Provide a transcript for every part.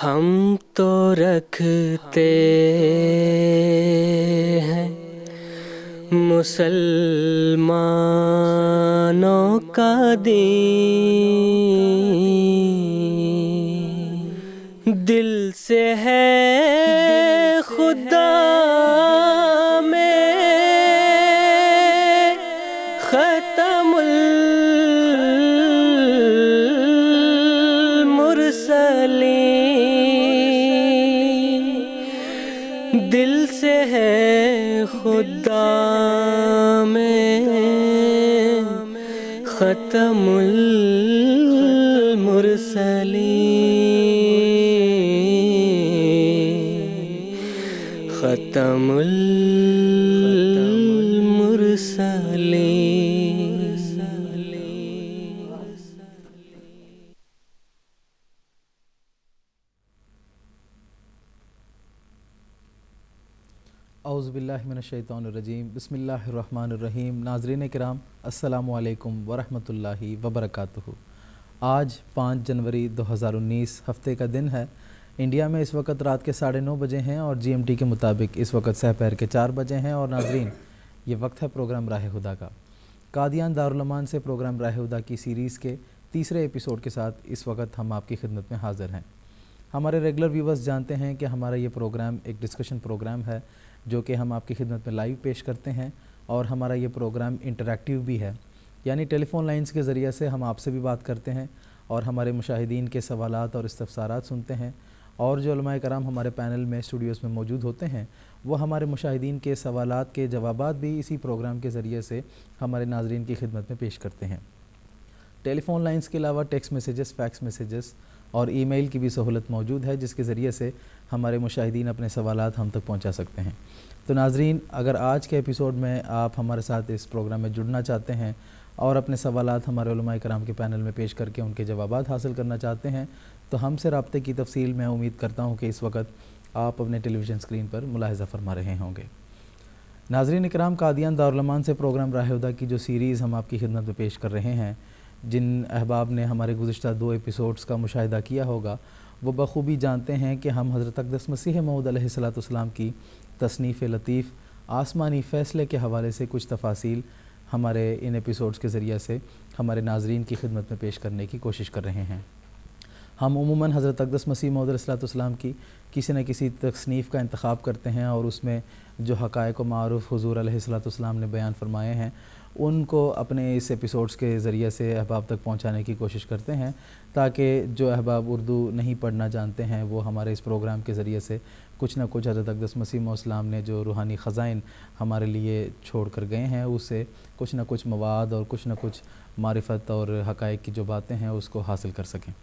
ہم تو رکھتے ہیں مسلمانوں کا دین، دل سے ہے خدا میں ختم المرسلین، دل سے ہے خدا میں ختم المرسلین، ختم المرسلین۔ اعوذ باللہ من الشیطان الرجیم، بسم اللہ الرحمن الرحیم۔ ناظرین کرام، السلام علیکم ورحمۃ اللہ وبرکاتہ۔ آج 5 جنوری 2019 ہفتے کا دن ہے۔ انڈیا میں اس وقت رات کے 9:30 بجے ہیں اور جی ایم ٹی کے مطابق اس وقت سحر کے 4 بجے ہیں۔ اور ناظرین، یہ وقت ہے پروگرام راہ ہدیٰ کا۔ قادیان دارالمان سے پروگرام راہ ہدیٰ کی سیریز کے تیسرے ایپیسوڈ کے ساتھ اس وقت ہم آپ کی خدمت میں حاضر ہیں۔ ہمارے ریگولر ویورز جانتے ہیں کہ ہمارا یہ پروگرام ایک ڈسکشن پروگرام ہے جو کہ ہم آپ کی خدمت میں لائیو پیش کرتے ہیں، اور ہمارا یہ پروگرام انٹریکٹیو بھی ہے، یعنی ٹیلی فون لائنز کے ذریعے سے ہم آپ سے بھی بات کرتے ہیں اور ہمارے مشاہدین کے سوالات اور استفسارات سنتے ہیں، اور جو علماء کرام ہمارے پینل میں اسٹوڈیوز میں موجود ہوتے ہیں وہ ہمارے مشاہدین کے سوالات کے جوابات بھی اسی پروگرام کے ذریعے سے ہمارے ناظرین کی خدمت میں پیش کرتے ہیں۔ ٹیلی فون لائنز کے علاوہ ٹیکسٹ میسیجز، فیکس میسیجز اور ای میل کی بھی سہولت موجود ہے، جس کے ذریعے سے ہمارے مشاہدین اپنے سوالات ہم تک پہنچا سکتے ہیں۔ تو ناظرین، اگر آج کے ایپیسوڈ میں آپ ہمارے ساتھ اس پروگرام میں جڑنا چاہتے ہیں اور اپنے سوالات ہمارے علماء کرام کے پینل میں پیش کر کے ان کے جوابات حاصل کرنا چاہتے ہیں تو ہم سے رابطے کی تفصیل میں امید کرتا ہوں کہ اس وقت آپ اپنے ٹیلی ویژن اسکرین پر ملاحظہ فرما رہے ہوں گے۔ ناظرین اکرام، قادیان دارالمان سے پروگرام راہ ہدیٰ کی جو سیریز ہم آپ کی خدمت میں پیش کر رہے ہیں، جن احباب نے ہمارے گزشتہ 2 ایپیسوڈز کا مشاہدہ کیا ہوگا وہ بخوبی جانتے ہیں کہ ہم حضرت اقدس مسیح موعود علیہ السلام کی تصنیف لطیف آسمانی فیصلے کے حوالے سے کچھ تفاصیل ہمارے ان ایپیسوڈز کے ذریعے سے ہمارے ناظرین کی خدمت میں پیش کرنے کی کوشش کر رہے ہیں۔ ہم عموماً حضرت اقدس مسیح موعود علیہ السلام کی کسی نہ کسی تصنیف کا انتخاب کرتے ہیں اور اس میں جو حقائق و معروف حضور علیہ السلام نے بیان فرمائے ہیں ان کو اپنے اس ایپیسوڈز کے ذریعے سے احباب تک پہنچانے کی کوشش کرتے ہیں، تاکہ جو احباب اردو نہیں پڑھنا جانتے ہیں وہ ہمارے اس پروگرام کے ذریعے سے کچھ نہ کچھ حضرت اقدس مسیح موعود السلام نے جو روحانی خزائن ہمارے لیے چھوڑ کر گئے ہیں اس سے کچھ نہ کچھ مواد اور کچھ نہ کچھ معرفت اور حقائق کی جو باتیں ہیں اس کو حاصل کر سکیں۔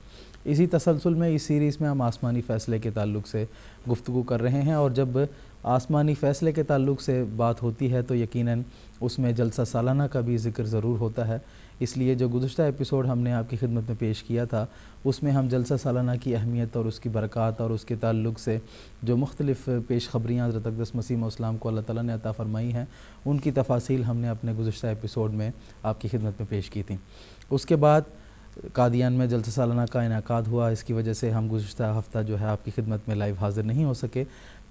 اسی تسلسل میں اس سیریز میں ہم آسمانی فیصلے کے تعلق سے گفتگو کر رہے ہیں، اور جب آسمانی فیصلے کے تعلق سے بات ہوتی ہے تو یقیناً اس میں جلسہ سالانہ کا بھی ذکر ضرور ہوتا ہے۔ اس لیے جو گزشتہ ایپیسوڈ ہم نے آپ کی خدمت میں پیش کیا تھا اس میں ہم جلسہ سالانہ کی اہمیت اور اس کی برکات اور اس کے تعلق سے جو مختلف پیش خبریاں حضرت اقدس مسیح موعود السلام کو اللہ تعالیٰ نے عطا فرمائی ہیں ان کی تفاصیل ہم نے اپنے گزشتہ ایپیسوڈ میں آپ کی خدمت میں پیش کی تھیں۔ اس کے بعد قادیان میں جلسہ سالانہ کا انعقاد ہوا، اس کی وجہ سے ہم گزشتہ ہفتہ جو ہے آپ کی خدمت میں لائیو حاضر نہیں ہو سکے،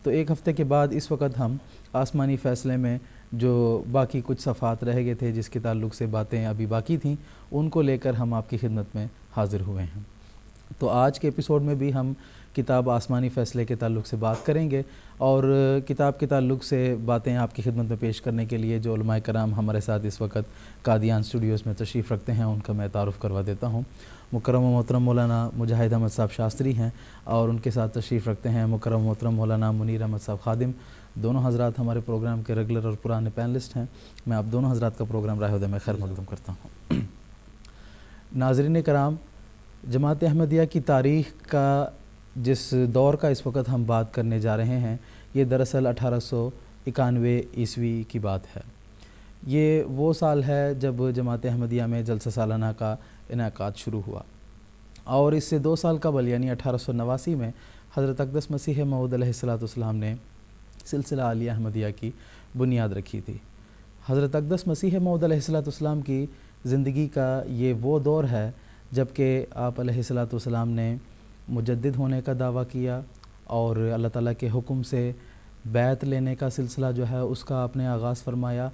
تو ایک ہفتے کے بعد اس وقت ہم آسمانی فیصلے میں جو باقی کچھ صفحات رہ گئے تھے جس کے تعلق سے باتیں ابھی باقی تھیں ان کو لے کر ہم آپ کی خدمت میں حاضر ہوئے ہیں۔ تو آج کے ایپیسوڈ میں بھی ہم کتاب آسمانی فیصلے کے تعلق سے بات کریں گے، اور کتاب کے تعلق سے باتیں آپ کی خدمت میں پیش کرنے کے لیے جو علماء کرام ہمارے ساتھ اس وقت قادیان اسٹوڈیوز میں تشریف رکھتے ہیں ان کا میں تعارف کروا دیتا ہوں۔ مکرم و محترم مولانا مجاہد احمد صاحب شاستری ہیں، اور ان کے ساتھ تشریف رکھتے ہیں مکرم و محترم مولانا منیر احمد صاحب خادم۔ دونوں حضرات ہمارے پروگرام کے ریگولر اور پرانے پینلسٹ ہیں۔ میں آپ دونوں حضرات کا پروگرام راہ ہدیٰ میں خیر مقدم کرتا ہوں۔ ناظرین کرام، جماعت احمدیہ کی تاریخ کا جس دور کا اس وقت ہم بات کرنے جا رہے ہیں یہ دراصل 1891 عیسوی کی بات ہے۔ یہ وہ سال ہے جب جماعت احمدیہ میں جلسہ سالانہ کا انعقاد شروع ہوا، اور اس سے 2 سال قبل یعنی 1889 میں حضرت اقدس مسیح موعود علیہ السلام نے سلسلہ عالیہ احمدیہ کی بنیاد رکھی تھی۔ حضرت اقدس مسیح موعود علیہ السلام کی زندگی کا یہ وہ دور ہے جب کہ آپ علیہ السلام نے مجدد ہونے کا دعویٰ کیا اور اللہ تعالیٰ کے حکم سے بیعت لینے کا سلسلہ جو ہے اس کا آپ نے آغاز فرمایا،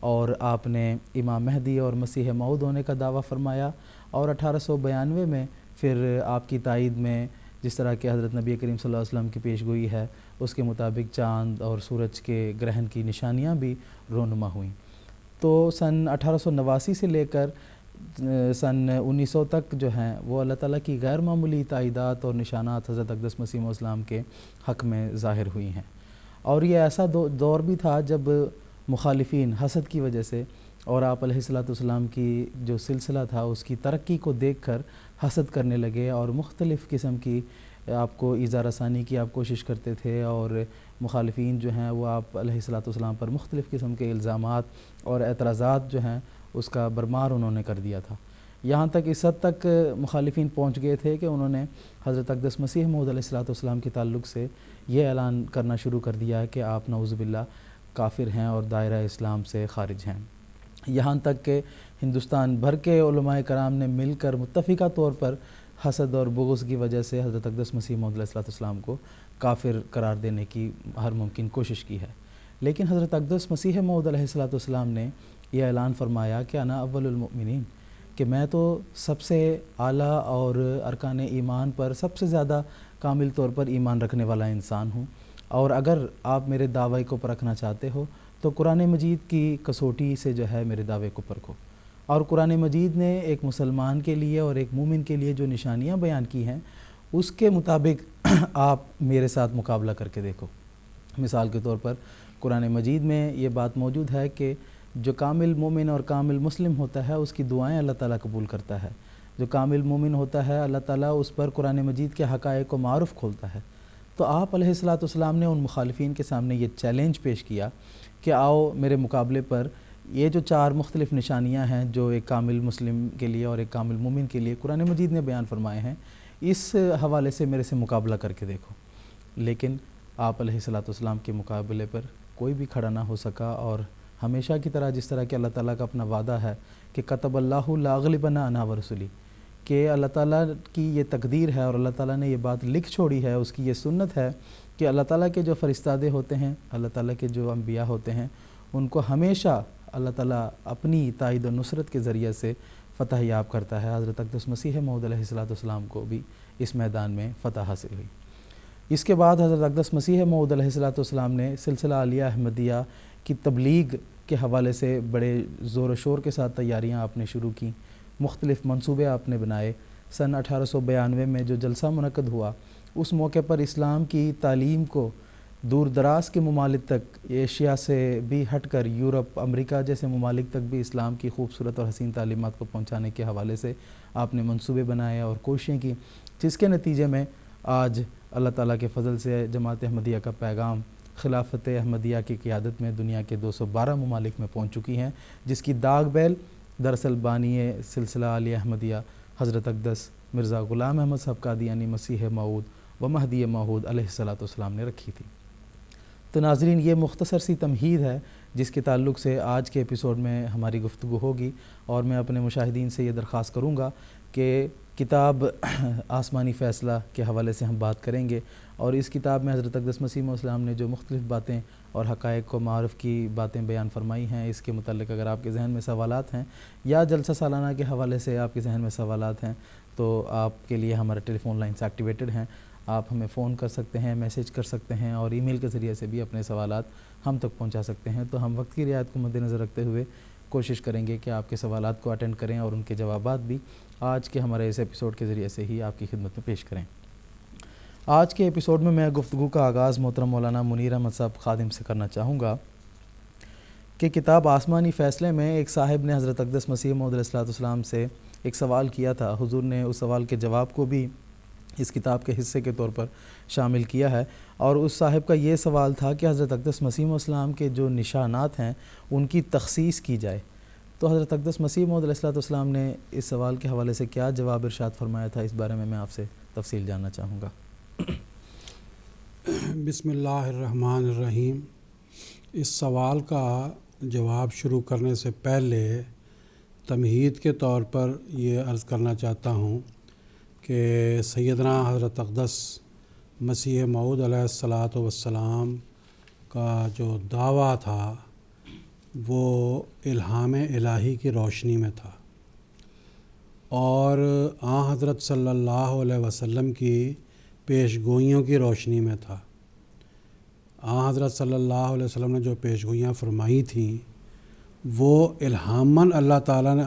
اور آپ نے امام مہدی اور مسیح موعود ہونے کا دعویٰ فرمایا، اور 1892 میں پھر آپ کی تائید میں جس طرح کہ حضرت نبی کریم صلی اللہ علیہ وسلم کی پیش گوئی ہے اس کے مطابق چاند اور سورج کے گرہن کی نشانیاں بھی رونما ہوئیں۔ تو سن 1889 سے لے کر سن 1900 تک جو ہیں وہ اللہ تعالیٰ کی غیر معمولی تائیدات اور نشانات حضرت اقدس مسیح موعود السلام کے حق میں ظاہر ہوئی ہیں، اور یہ ایسا دور بھی تھا جب مخالفین حسد کی وجہ سے اور آپ علیہ الصلوۃ والسلام کی جو سلسلہ تھا اس کی ترقی کو دیکھ کر حسد کرنے لگے اور مختلف قسم کی آپ کو ایذا رسانی کی آپ کوشش کرتے تھے، اور مخالفین جو ہیں وہ آپ علیہ الصلوۃ والسلام پر مختلف قسم کے الزامات اور اعتراضات جو ہیں اس کا برمار انہوں نے کر دیا تھا۔ یہاں تک اس حد تک مخالفین پہنچ گئے تھے کہ انہوں نے حضرت اقدس مسیح موعود علیہ الصلوۃ والسلام کے تعلق سے یہ اعلان کرنا شروع کر دیا کہ آپ نعوذ باللہ کافر ہیں اور دائرہ اسلام سے خارج ہیں، یہاں تک کہ ہندوستان بھر کے علماء کرام نے مل کر متفقہ طور پر حسد اور بغض کی وجہ سے حضرت اقدس مسیح موعود علیہ الصلوۃ والسلام کو کافر قرار دینے کی ہر ممکن کوشش کی ہے، لیکن حضرت اقدس مسیح موعود علیہ الصلوۃ والسلام نے یہ اعلان فرمایا کہ انا اول المؤمنین، کہ میں تو سب سے اعلیٰ اور ارکان ایمان پر سب سے زیادہ کامل طور پر ایمان رکھنے والا انسان ہوں، اور اگر آپ میرے دعوے کو پرکھنا چاہتے ہو تو قرآن مجید کی کسوٹی سے جو ہے میرے دعوے کو پرکھو، اور قرآن مجید نے ایک مسلمان کے لیے اور ایک مومن کے لیے جو نشانیاں بیان کی ہیں اس کے مطابق آپ میرے ساتھ مقابلہ کر کے دیکھو۔ مثال کے طور پر قرآن مجید میں یہ بات موجود ہے کہ جو کامل مومن اور کامل مسلم ہوتا ہے اس کی دعائیں اللہ تعالیٰ قبول کرتا ہے، جو کامل مومن ہوتا ہے اللہ تعالیٰ اس پر قرآن مجید کے حقائق کو معروف کھولتا ہے۔ تو آپ علیہ الصلوۃ والسلام نے ان مخالفین کے سامنے یہ چیلنج پیش کیا کہ آؤ میرے مقابلے پر یہ جو 4 مختلف نشانیاں ہیں جو ایک کامل مسلم کے لیے اور ایک کامل مومن کے لیے قرآن مجید نے بیان فرمائے ہیں، اس حوالے سے میرے سے مقابلہ کر کے دیکھو۔ لیکن آپ علیہ الصلوۃ والسلام کے مقابلے پر کوئی بھی کھڑا نہ ہو سکا، اور ہمیشہ کی طرح جس طرح کہ اللہ تعالیٰ کا اپنا وعدہ ہے کہ کتب اللہ لا اغلبن انا ورسلی، کہ اللہ تعالیٰ کی یہ تقدیر ہے اور اللہ تعالیٰ نے یہ بات لکھ چھوڑی ہے، اس کی یہ سنت ہے کہ اللہ تعالیٰ کے جو فرستادے ہوتے ہیں، اللہ تعالیٰ کے جو انبیاء ہوتے ہیں ان کو ہمیشہ اللہ تعالیٰ اپنی تائید و نصرت کے ذریعے سے فتح یاب کرتا ہے۔ حضرت اقدس مسیح موعود علیہ الصلوۃ والسلام کو بھی اس میدان میں فتح حاصل ہوئی۔ اس کے بعد حضرت اقدس مسیح موعود علیہ الصلوۃ والسلام نے سلسلہ عالیہ احمدیہ کی تبلیغ کے حوالے سے بڑے زور و شور کے ساتھ تیاریاں آپ نے شروع کیں، مختلف منصوبے آپ نے بنائے۔ سن 1892 میں جو جلسہ منعقد ہوا اس موقع پر اسلام کی تعلیم کو دور دراز کے ممالک تک، ایشیا سے بھی ہٹ کر یورپ، امریکہ جیسے ممالک تک بھی اسلام کی خوبصورت اور حسین تعلیمات کو پہنچانے کے حوالے سے آپ نے منصوبے بنائے اور کوششیں کی، جس کے نتیجے میں آج اللہ تعالیٰ کے فضل سے جماعت احمدیہ کا پیغام خلافت احمدیہ کی قیادت میں دنیا کے 212 ممالک میں پہنچ چکی ہیں، جس کی داغ بیل دراصل بانی سلسلہ عالیہ احمدیہ حضرت اقدس مرزا غلام احمد صاحب قادیانی مسیح موعود و مہدی موعود علیہ الصلوۃ والسلام نے رکھی تھی۔ تو ناظرین، یہ مختصر سی تمہید ہے جس کے تعلق سے آج کے ایپیسوڈ میں ہماری گفتگو ہوگی، اور میں اپنے مشاہدین سے یہ درخواست کروں گا کہ کتاب آسمانی فیصلہ کے حوالے سے ہم بات کریں گے، اور اس کتاب میں حضرت اقدس مسیح موعود السلام نے جو مختلف باتیں اور حقائق کو معرف کی باتیں بیان فرمائی ہیں، اس کے متعلق اگر آپ کے ذہن میں سوالات ہیں یا جلسہ سالانہ کے حوالے سے آپ کے ذہن میں سوالات ہیں تو آپ کے لیے ہمارے ٹیلی فون لائنز ایکٹیویٹڈ ہیں، آپ ہمیں فون کر سکتے ہیں، میسیج کر سکتے ہیں، اور ای میل کے ذریعے سے بھی اپنے سوالات ہم تک پہنچا سکتے ہیں۔ تو ہم وقت کی رعایت کو مد نظر رکھتے ہوئے کوشش کریں گے کہ آپ کے سوالات کو اٹینڈ کریں اور ان کے جوابات بھی آج کے ہمارے اس ایپیسوڈ کے ذریعے سے ہی آپ کی خدمت میں پیش کریں۔ آج کے ایپیسوڈ میں گفتگو کا آغاز محترم مولانا منیر احمد صاحب خادم سے کرنا چاہوں گا کہ کتاب آسمانی فیصلے میں ایک صاحب نے حضرت اقدس مسیح موعود علیہ الصلوۃ والسلام سے ایک سوال کیا تھا، حضور نے اس سوال کے جواب کو بھی اس کتاب کے حصے کے طور پر شامل کیا ہے، اور اس صاحب کا یہ سوال تھا کہ حضرت اقدس مسیح موعود السلام کے جو نشانات ہیں ان کی تخصیص کی جائے۔ تو حضرت اقدس مسیح موعود علیہ الصلوۃ والسلام نے اس سوال کے حوالے سے کیا جواب ارشاد فرمایا تھا، اس بارے میں آپ سے تفصیل جاننا چاہوں گا۔ بسم اللہ الرحمن الرحیم۔ اس سوال کا جواب شروع کرنے سے پہلے تمہید کے طور پر یہ عرض کرنا چاہتا ہوں کہ سیدنا حضرت اقدس مسیح موعود علیہ الصلاۃ والسلام کا جو دعویٰ تھا وہ الہام الہی کی روشنی میں تھا اور حضرت صلی اللہ علیہ وسلم کی پیش گوئیوں کی روشنی میں تھا۔ حضرت صلی اللہ علیہ وسلم نے جو پیش گوئیاں فرمائی تھیں وہ الہاماً اللہ تعالیٰ نے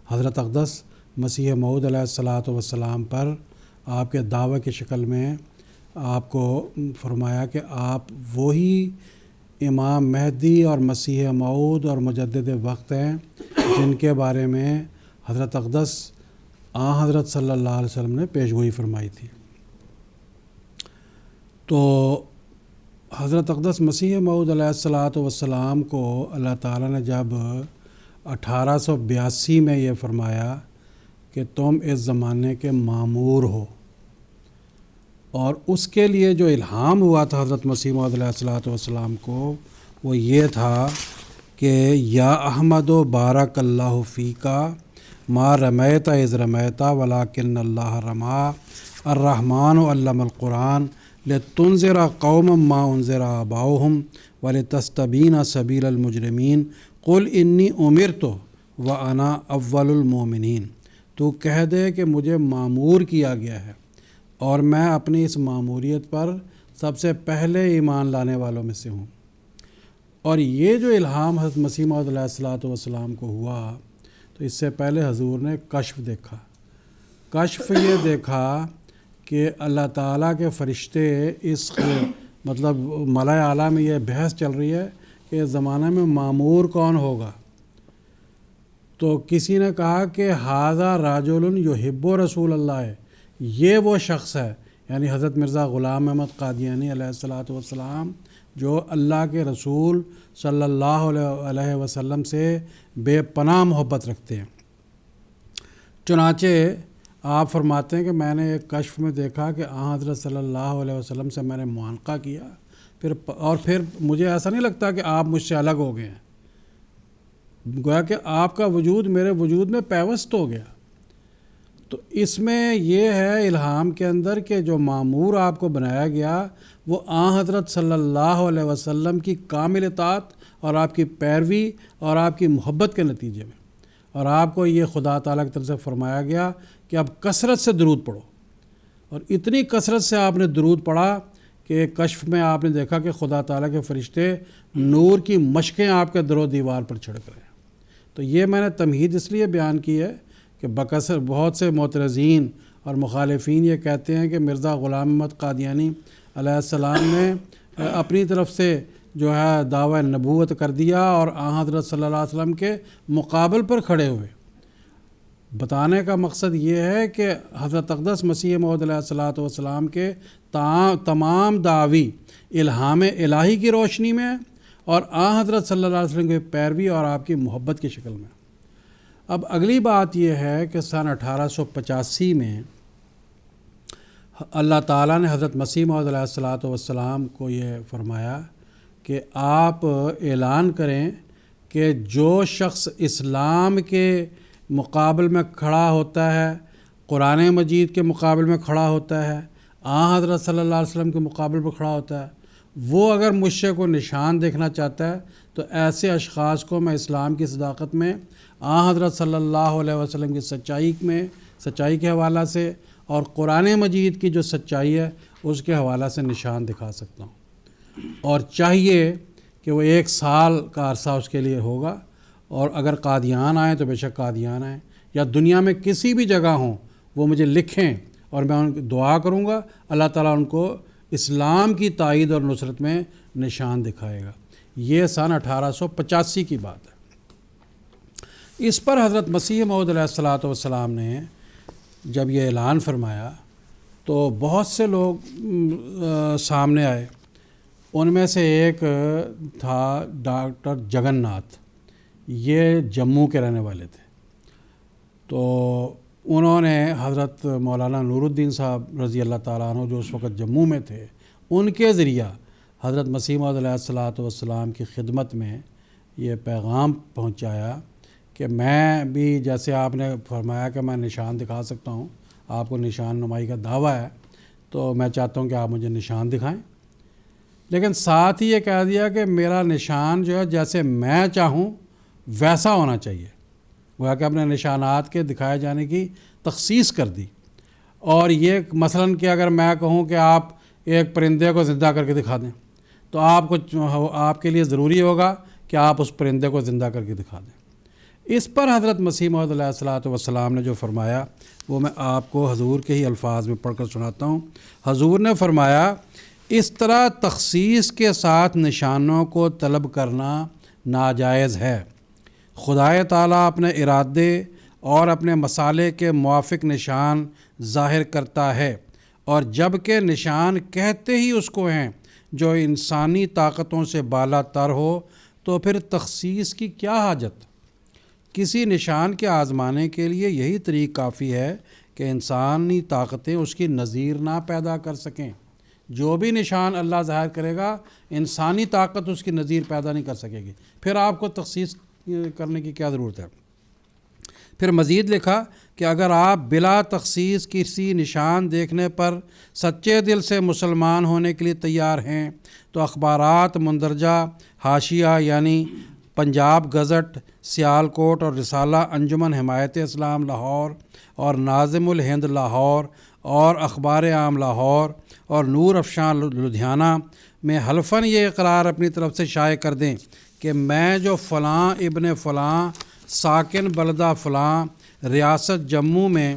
حضرت اقدس مسیح موعود علیہ الصلاۃ والسلام پر آپ کے دعوے کی شکل میں آپ کو فرمایا کہ آپ وہی امام مہدی اور مسیح موعود اور مجدد وقت ہیں جن کے بارے میں حضرت اقدس حضرت صلی اللہ علیہ وسلم نے پیش گوئی فرمائی تھی۔ تو حضرت اقدس مسیح موعود علیہ الصلاۃ والسلام کو اللہ تعالیٰ نے جب 1882 میں یہ فرمایا کہ تم اس زمانے کے مامور ہو، اور اس کے لیے جو الہام ہوا تھا حضرت مسیح موعود علیہ الصلاۃ والسلام کو وہ یہ تھا کہ یا احمد و بارک اللہ فیکا ما رمیت اذ رمیتا ولکن اللہ رما الرحمن علم القرآن لتنذر قوما ما انذر آباؤہم ولتستبین سبیل المجرمین قل انی امرت وانا اول المؤمنین۔ تو کہہ دے کہ مجھے معمور کیا گیا ہے اور میں اپنی اس معموریت پر سب سے پہلے ایمان لانے والوں میں سے ہوں۔ اور یہ جو الہام حضرت مسیح موعود علیہ الصلاۃ والسلام کو ہوا تو اس سے پہلے حضور نے کشف دیکھا۔ کشف یہ دیکھا کہ اللہ تعالیٰ کے فرشتے اس مطلب ملائے اعلیٰ میں یہ بحث چل رہی ہے کہ اس زمانے میں معمور کون ہوگا۔ تو کسی نے کہا کہ ھذا رجل یحب رسول اللہ، یہ وہ شخص ہے، یعنی حضرت مرزا غلام احمد قادیانی علیہ الصلاۃ والسلام جو اللہ کے رسول صلی اللہ علیہ وسلم سے بے پناہ محبت رکھتے ہیں۔ چنانچہ آپ فرماتے ہیں کہ میں نے ایک کشف میں دیکھا کہ حضرت صلی اللہ علیہ وسلم سے میں نے معانقہ کیا، پھر مجھے ایسا نہیں لگتا کہ آپ مجھ سے الگ ہو گئے ہیں، گویا کہ آپ کا وجود میرے وجود میں پیوست ہو گیا۔ تو اس میں یہ ہے الہام کے اندر کہ جو معمور آپ کو بنایا گیا وہ حضرت صلی اللہ علیہ وسلم کی کامل اطاعت اور آپ کی پیروی اور آپ کی محبت کے نتیجے میں، اور آپ کو یہ خدا تعالیٰ کی طرف سے فرمایا گیا کہ اب کثرت سے درود پڑھو، اور اتنی کثرت سے آپ نے درود پڑھا کہ کشف میں آپ نے دیکھا کہ خدا تعالیٰ کے فرشتے نور کی مشقیں آپ کے در و دیوار پر چھڑک رہے ہیں۔ تو یہ میں نے تمہید اس لیے بیان کی ہے کہ بکثر بہت سے معترضین اور مخالفین یہ کہتے ہیں کہ مرزا غلام احمد قادیانی علیہ السلام نے اپنی طرف سے جو ہے دعوی نبوت کر دیا اور حضرت صلی اللہ علیہ وسلم کے مقابل پر کھڑے ہوئے۔ بتانے کا مقصد یہ ہے کہ حضرت اقدس مسیح موعود علیہ الصلاۃ والسلام کے تمام دعوی الہام الہی کی روشنی میں اور حضرت صلی اللہ علیہ وسلم کی پیروی اور آپ کی محبت کی شکل میں۔ اب اگلی بات یہ ہے کہ سن 1885 میں اللہ تعالیٰ نے حضرت مسیح موعود علیہ الصلاۃ والسلام کو یہ فرمایا کہ آپ اعلان کریں کہ جو شخص اسلام کے مقابل میں کھڑا ہوتا ہے، قرآن مجید کے مقابل میں کھڑا ہوتا ہے، حضرت صلی اللہ علیہ وسلم کے مقابل پر کھڑا ہوتا ہے، وہ اگر مجھ سے کوئی نشان دیکھنا چاہتا ہے تو ایسے اشخاص کو میں اسلام کی صداقت میں حضرت صلی اللہ علیہ وسلم کی سچائی کے حوالہ سے اور قرآن مجید کی جو سچائی ہے اس کے حوالہ سے نشان دکھا سکتا ہوں، اور چاہیے کہ وہ 1 سال کا عرصہ اس کے لیے ہوگا، اور اگر قادیان آئیں تو بے شک قادیان آئیں، یا دنیا میں کسی بھی جگہ ہوں وہ مجھے لکھیں اور میں ان کی دعا کروں گا، اللہ تعالیٰ ان کو اسلام کی تائید اور نصرت میں نشان دکھائے گا۔ یہ سن 1885 کی بات ہے۔ اس پر حضرت مسیح موعود علیہ الصلاۃ والسلام نے جب یہ اعلان فرمایا تو بہت سے لوگ سامنے آئے، ان میں سے ایک تھا ڈاکٹر جگن ناتھ، یہ جموں کے رہنے والے تھے۔ تو انہوں نے حضرت مولانا نور الدین صاحب رضی اللہ تعالیٰ عنہ جو اس وقت جموں میں تھے، ان کے ذریعہ حضرت مسیح موعود علیہ الصلاۃ والسلام کی خدمت میں یہ پیغام پہنچایا کہ میں بھی جیسے آپ نے فرمایا کہ میں نشان دکھا سکتا ہوں، آپ کو نشان نمائی کا دعویٰ ہے تو میں چاہتا ہوں کہ آپ مجھے نشان دکھائیں، لیکن ساتھ ہی یہ کہہ دیا کہ میرا نشان جو ہے جیسے میں چاہوں ویسا ہونا چاہیے، وہ کہ اپنے نشانات کے دکھائے جانے کی تخصیص کر دی۔ اور یہ مثلاً کہ اگر میں کہوں کہ آپ ایک پرندے کو زندہ کر کے دکھا دیں تو آپ کے لیے ضروری ہوگا کہ آپ اس پرندے کو زندہ کر کے دکھا دیں۔ اس پر حضرت مسیح موعود علیہ الصلوۃ والسلام نے جو فرمایا وہ میں آپ کو حضور کے ہی الفاظ میں پڑھ کر سناتا ہوں۔ حضور نے فرمایا، اس طرح تخصیص کے ساتھ نشانوں کو طلب کرنا ناجائز ہے۔ خدائے تعالیٰ اپنے ارادے اور اپنے مصالح کے موافق نشان ظاہر کرتا ہے، اور جب کہ نشان کہتے ہی اس کو ہیں جو انسانی طاقتوں سے بالا تر ہو، تو پھر تخصیص کی کیا حاجت؟ کسی نشان کے آزمانے کے لیے یہی طریق کافی ہے کہ انسانی طاقتیں اس کی نظیر نہ پیدا کر سکیں۔ جو بھی نشان اللہ ظاہر کرے گا انسانی طاقت اس کی نظیر پیدا نہیں کر سکے گی، پھر آپ کو تخصیص کرنے کی کیا ضرورت ہے؟ پھر مزید لکھا کہ اگر آپ بلا تخصیص کسی نشان دیکھنے پر سچے دل سے مسلمان ہونے کے لیے تیار ہیں تو اخبارات مندرجہ حاشیہ یعنی پنجاب گزٹ، سیالکوٹ اور رسالہ انجمن حمایت اسلام لاہور اور ناظم الہند لاہور اور اخبار عام لاہور اور نور افشاں لدھیانہ میں حلفاً یہ اقرار اپنی طرف سے شائع کر دیں کہ میں جو فلاں ابن فلاں ساکن بلدہ فلاں ریاست جموں میں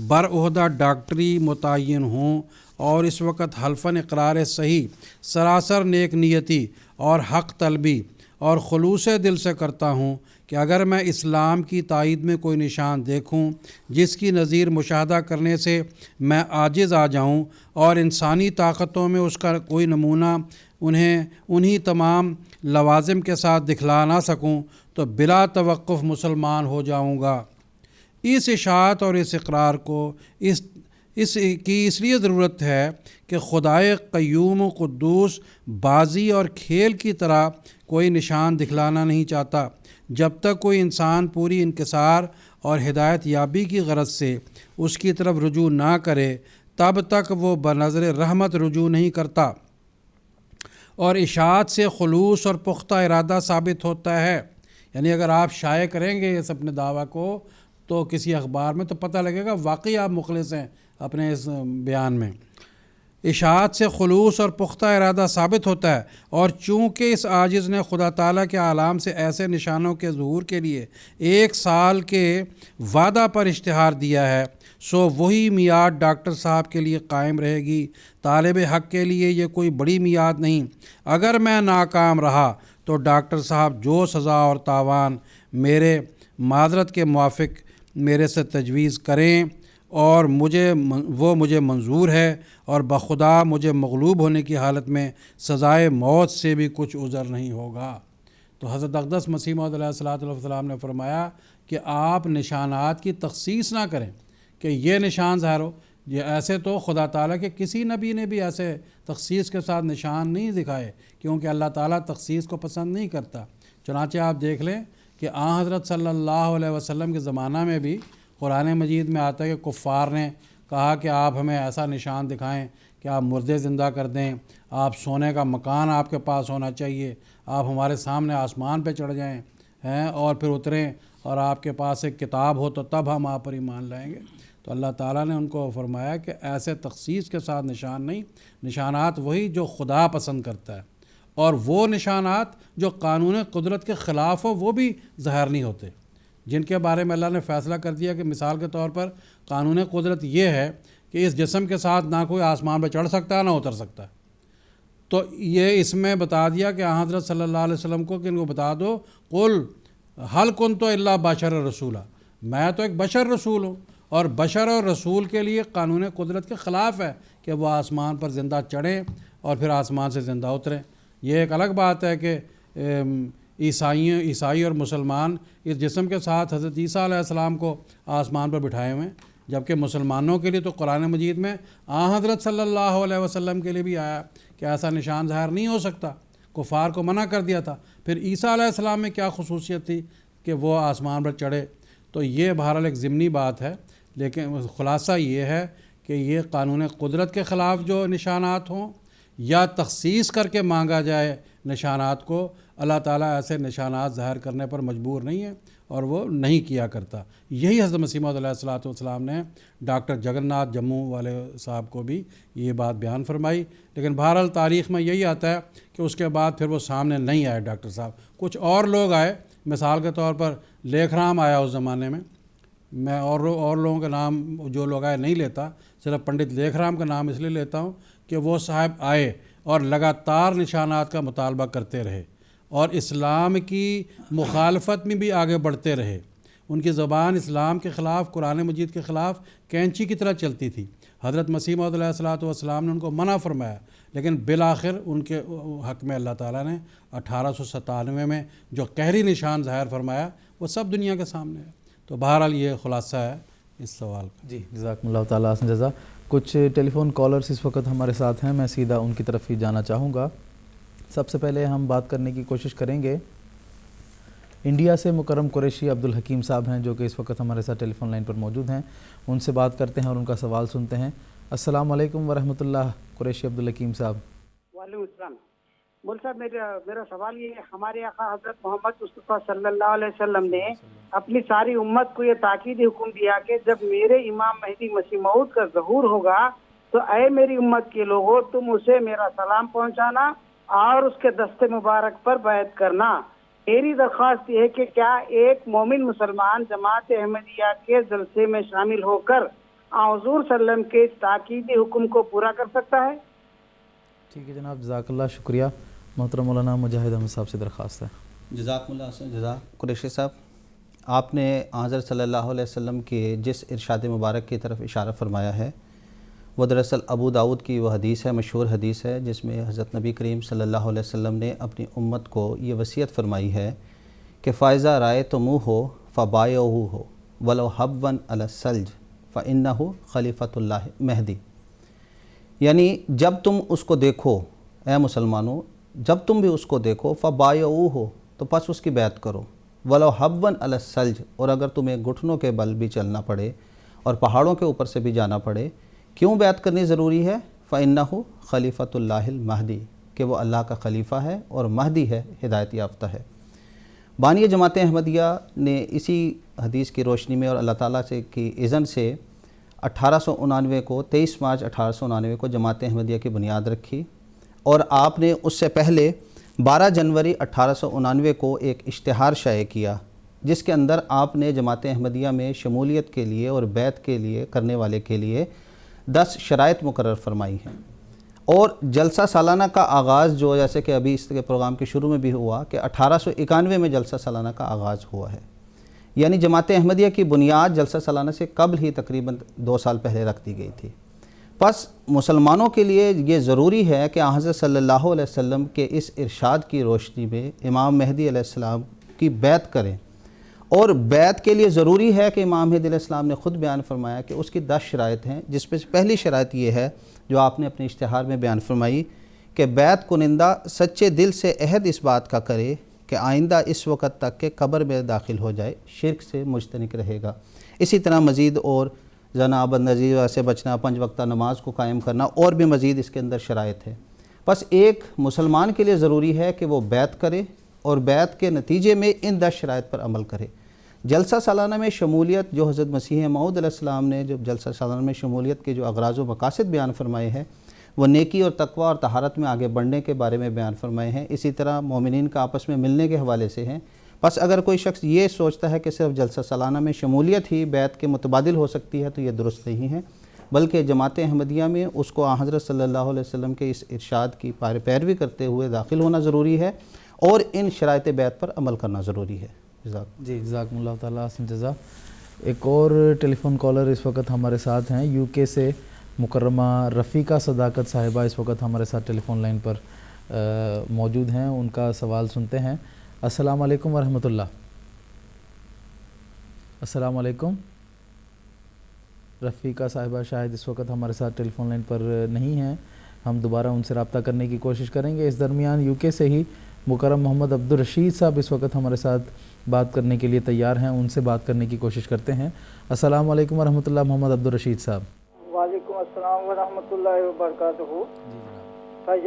برعہدہ ڈاکٹری متعین ہوں، اور اس وقت حلفاً اقرار صحیح سراسر نیک نیتی اور حق طلبی اور خلوص دل سے کرتا ہوں کہ اگر میں اسلام کی تائید میں کوئی نشان دیکھوں جس کی نظیر مشاہدہ کرنے سے میں عاجز آ جاؤں اور انسانی طاقتوں میں اس کا کوئی نمونہ انہی تمام لوازم کے ساتھ دکھلا نہ سکوں تو بلا توقف مسلمان ہو جاؤں گا۔ اس اشاعت اور اس اقرار کو اس لیے ضرورت ہے کہ خدائے قیوم و قدوس بازی اور کھیل کی طرح کوئی نشان دکھلانا نہیں چاہتا۔ جب تک کوئی انسان پوری انکسار اور ہدایت یابی کی غرض سے اس کی طرف رجوع نہ کرے تب تک وہ بنظر رحمت رجوع نہیں کرتا، اور اشاعت سے خلوص اور پختہ ارادہ ثابت ہوتا ہے۔ یعنی اگر آپ شائع کریں گے اس اپنے دعویٰ کو تو کسی اخبار میں تو پتہ لگے گا واقعی آپ مخلص ہیں اپنے اس بیان میں۔ اشاعت سے خلوص اور پختہ ارادہ ثابت ہوتا ہے، اور چونکہ اس عاجز نے خدا تعالیٰ کے اعلام سے ایسے نشانوں کے ظہور کے لیے 1 سال کے وعدہ پر اشتہار دیا ہے، سو وہی میعاد ڈاکٹر صاحب کے لیے قائم رہے گی۔ طالب حق کے لیے یہ کوئی بڑی میعاد نہیں۔ اگر میں ناکام رہا تو ڈاکٹر صاحب جو سزا اور تاوان میرے معذرت کے موافق میرے سے تجویز کریں اور وہ مجھے منظور ہے، اور بخدا مجھے مغلوب ہونے کی حالت میں سزائے موت سے بھی کچھ عذر نہیں ہوگا۔ تو حضرت اقدس مسیح موعود علیہ الصلوۃ والسلام نے فرمایا کہ آپ نشانات کی تخصیص نہ کریں کہ یہ نشان ظاہر ہو۔ یہ ایسے تو خدا تعالیٰ کے کسی نبی نے بھی ایسے تخصیص کے ساتھ نشان نہیں دکھائے، کیونکہ اللہ تعالیٰ تخصیص کو پسند نہیں کرتا۔ چنانچہ آپ دیکھ لیں کہ آن حضرت صلی اللہ علیہ وسلم کے زمانہ میں بھی قرآن مجید میں آتا ہے کہ کفار نے کہا کہ آپ ہمیں ایسا نشان دکھائیں کہ آپ مردے زندہ کر دیں، آپ سونے کا مکان آپ کے پاس ہونا چاہیے، آپ ہمارے سامنے آسمان پہ چڑھ جائیں اور پھر اتریں، اور آپ کے پاس ایک کتاب ہو تو تب ہم آپ پر ایمان لائیں گے۔ تو اللہ تعالیٰ نے ان کو فرمایا کہ ایسے تخصیص کے ساتھ نشان نہیں، نشانات وہی جو خدا پسند کرتا ہے، اور وہ نشانات جو قانون قدرت کے خلاف ہو وہ بھی ظاہر نہیں ہوتے، جن کے بارے میں اللہ نے فیصلہ کر دیا کہ مثال کے طور پر قانون قدرت یہ ہے کہ اس جسم کے ساتھ نہ کوئی آسمان پہ چڑھ سکتا ہے نہ اتر سکتا ہے، تو یہ اس میں بتا دیا کہ حضرت صلی اللہ علیہ وسلم کو کہ ان کو بتا دو قل حل کنت الا بشر رسولا، میں تو ایک بشر رسول ہوں، اور بشر اور رسول کے لیے قانون قدرت کے خلاف ہے کہ وہ آسمان پر زندہ چڑھیں اور پھر آسمان سے زندہ اتریں۔ یہ ایک الگ بات ہے کہ عیسائی اور مسلمان اس جسم کے ساتھ حضرت عیسیٰ علیہ السلام کو آسمان پر بٹھائے ہوئے ہیں، جبکہ مسلمانوں کے لیے تو قرآن مجید میں حضرت صلی اللہ علیہ وسلم کے لیے بھی آیا کہ ایسا نشان ظاہر نہیں ہو سکتا، کفار کو منع کر دیا تھا۔ پھر عیسیٰ علیہ السلام میں کیا خصوصیت تھی کہ وہ آسمان پر چڑھے؟ تو یہ بہرحال ایک ضمنی بات ہے، لیکن خلاصہ یہ ہے کہ یہ قانون قدرت کے خلاف جو نشانات ہوں یا تخصیص کر کے مانگا جائے نشانات کو، اللہ تعالیٰ ایسے نشانات ظاہر کرنے پر مجبور نہیں ہے اور وہ نہیں کیا کرتا۔ یہی حضرت مسیح موعود علیہ الصلوۃ والسلام نے ڈاکٹر جگن ناتھ جموں والے صاحب کو بھی یہ بات بیان فرمائی، لیکن بہرحال تاریخ میں یہی آتا ہے کہ اس کے بعد پھر وہ سامنے نہیں آئے ڈاکٹر صاحب، کچھ اور لوگ آئے، مثال کے طور پر لیکھ رام آیا اس زمانے میں، میں اور لوگوں کے نام جو لوگ آئے نہیں لیتا، صرف پنڈت لیکھ رام کا نام اس لیے لیتا ہوں کہ وہ صاحب آئے اور لگاتار نشانات کا مطالبہ کرتے رہے اور اسلام کی مخالفت میں بھی آگے بڑھتے رہے۔ ان کی زبان اسلام کے خلاف، قرآن مجید کے خلاف کینچی کی طرح چلتی تھی۔ حضرت مسیح موعود علیہ الصلوۃ والسلام نے ان کو منع فرمایا، لیکن بالآخر ان کے حق میں اللہ تعالیٰ نے 1897 میں جو قہری نشان ظاہر فرمایا وہ سب دنیا کے سامنے ہے۔ تو بہرحال یہ خلاصہ ہے اس سوال کا۔ جی جزاکم اللہ تعالیٰ حسن جزا۔ کچھ ٹیلی فون کالرز اس وقت ہمارے ساتھ ہیں، میں سیدھا ان کی طرف ہی جانا چاہوں گا۔ سب سے پہلے ہم بات کرنے کی کوشش کریں گے، انڈیا سے مکرم قریشی عبدالحکیم صاحب ہیں جو کہ اس وقت ہمارے ساتھ ٹیلی فون لائن پر موجود ہیں، ان سے بات کرتے ہیں اور ان کا سوال سنتے ہیں۔ السلام علیکم ورحمۃ اللہ قریشی عبدالحکیم صاحب۔ وعلیکم السلام۔ مول صاحب میرا سوال یہ ہے، ہمارے آقا حضرت محمد مصطفیٰ صلی اللہ علیہ وسلم نے اپنی ساری امت کو یہ تاکیدی حکم دیا کہ جب میرے امام مہدی مسیح موعود کا ظہور ہوگا تو اے میری امت کے لوگوں، تم اسے میرا سلام پہنچانا اور اس کے دست مبارک پر بیعت کرنا۔ میری درخواست یہ ہے کہ کیا ایک مومن مسلمان جماعت احمدیہ کے جلسے میں شامل ہو کر حضور صلی اللہ علیہ وسلم کے اس تاکیدی حکم کو پورا کر سکتا ہے؟ ٹھیک ہے جناب، جزاک اللہ، شکریہ۔ محترم مولانا مجاہد احمد صاحب سے درخواست ہے۔ جزاکم اللہ حسن جزا۔ قریشی صاحب، آپ نے حضرت صلی اللہ علیہ وسلم کے جس ارشاد مبارک کی طرف اشارہ فرمایا ہے وہ دراصل ابو داؤد کی وہ حدیث ہے، مشہور حدیث ہے، جس میں حضرت نبی کریم صلی اللہ علیہ وسلم نے اپنی امت کو یہ وصیت فرمائی ہے کہ فائزہ رائے تو منہ ہو فبایعوہ ہو ولو حبون علی الثلج فإنہ خلیفۃ اللہ مہدی، یعنی جب تم اس کو دیکھو اے مسلمانوں، جب تم بھی اس کو دیکھو فبایعوہ ہو تو پس اس کی بیعت کرو، ولو حبون علی الثلج، اور اگر تمہیں گھٹنوں کے بل بھی چلنا پڑے اور پہاڑوں کے اوپر سے بھی جانا پڑے، کیوں بیعت کرنی ضروری ہے؟ فإنہ خلیفۃ اللہ المہدی، کہ وہ اللہ کا خلیفہ ہے اور مہدی ہے، ہدایت یافتہ ہے۔ بانی جماعت احمدیہ نے اسی حدیث کی روشنی میں اور اللہ تعالیٰ سے کی اذن سے 1899 کو 23 مارچ 1899 کو جماعت احمدیہ کی بنیاد رکھی، اور آپ نے اس سے پہلے 12 جنوری 1899 کو ایک اشتہار شائع کیا جس کے اندر آپ نے جماعت احمدیہ میں شمولیت کے لیے اور بیعت کے لیے کرنے والے کے لیے 10 شرائط مقرر فرمائی ہیں، اور جلسہ سالانہ کا آغاز جو جیسے کہ ابھی اس کے پروگرام کے شروع میں بھی ہوا کہ 1891 میں جلسہ سالانہ کا آغاز ہوا ہے، یعنی جماعت احمدیہ کی بنیاد جلسہ سالانہ سے قبل ہی تقریباً 2 سال پہلے رکھ دی گئی تھی۔ پس مسلمانوں کے لیے یہ ضروری ہے کہ حضرت صلی اللہ علیہ وسلم کے اس ارشاد کی روشنی میں امام مہدی علیہ السلام کی بیعت کریں، اور بیعت کے لیے ضروری ہے کہ امام مہدی علیہ السلام نے خود بیان فرمایا کہ اس کی 10 شرائط ہیں، جس میں پہلی شرائط یہ ہے جو آپ نے اپنے اشتہار میں بیان فرمائی کہ بیعت کنندہ سچے دل سے عہد اس بات کا کرے کہ آئندہ اس وقت تک کہ قبر میں داخل ہو جائے شرک سے مجتنب رہے گا۔ اسی طرح مزید اور زنا بدنظیر سے بچنا، 5 وقتہ نماز کو قائم کرنا، اور بھی مزید اس کے اندر شرائط ہے۔ بس ایک مسلمان کے لیے ضروری ہے کہ وہ بیعت کرے اور بیعت کے نتیجے میں ان 10 شرائط پر عمل کرے۔ جلسہ سالانہ میں شمولیت جو حضرت مسیح موعود علیہ السلام نے جو جلسہ سالانہ میں شمولیت کے جو اغراض و مقاصد بیان فرمائے ہیں وہ نیکی اور تقوی اور طہارت میں آگے بڑھنے کے بارے میں بیان فرمائے ہیں، اسی طرح مومنین کا آپس میں ملنے کے حوالے سے ہیں۔ بس اگر کوئی شخص یہ سوچتا ہے کہ صرف جلسہ سالانہ میں شمولیت ہی بیعت کے متبادل ہو سکتی ہے تو یہ درست نہیں ہے، بلکہ جماعت احمدیہ میں اس کو حضرت صلی اللہ علیہ وسلم کے اس ارشاد کی پیروی کرتے ہوئے داخل ہونا ضروری ہے اور ان شرائط بیعت پر عمل کرنا ضروری ہے۔ جی جزاکم اللہ تعالیٰ حسن جزا۔ ایک اور ٹیلی فون کالر اس وقت ہمارے ساتھ ہیں، یو کے سے مکرمہ رفیقہ صداقت صاحبہ اس وقت ہمارے ساتھ ٹیلی فون لائن پر موجود ہیں، ان کا سوال سنتے ہیں۔ السلام علیکم ورحمۃ اللہ۔ السلام علیکم۔ رفیقہ صاحبہ شاید اس وقت ہمارے ساتھ ٹیلی فون لائن پر نہیں ہیں، ہم دوبارہ ان سے رابطہ کرنے کی کوشش کریں گے۔ اس درمیان یو کے سے ہی مکرم محمد عبدالرشید صاحب اس وقت ہمارے ساتھ بات کرنے کے لیے تیار ہیں، ان سے بات کرنے کی کوشش کرتے ہیں۔ السلام علیکم ورحمۃ اللہ محمد عبدالرشید صاحب۔ وعلیکم السلام ورحمۃ اللہ وبرکاتہ۔ بھائی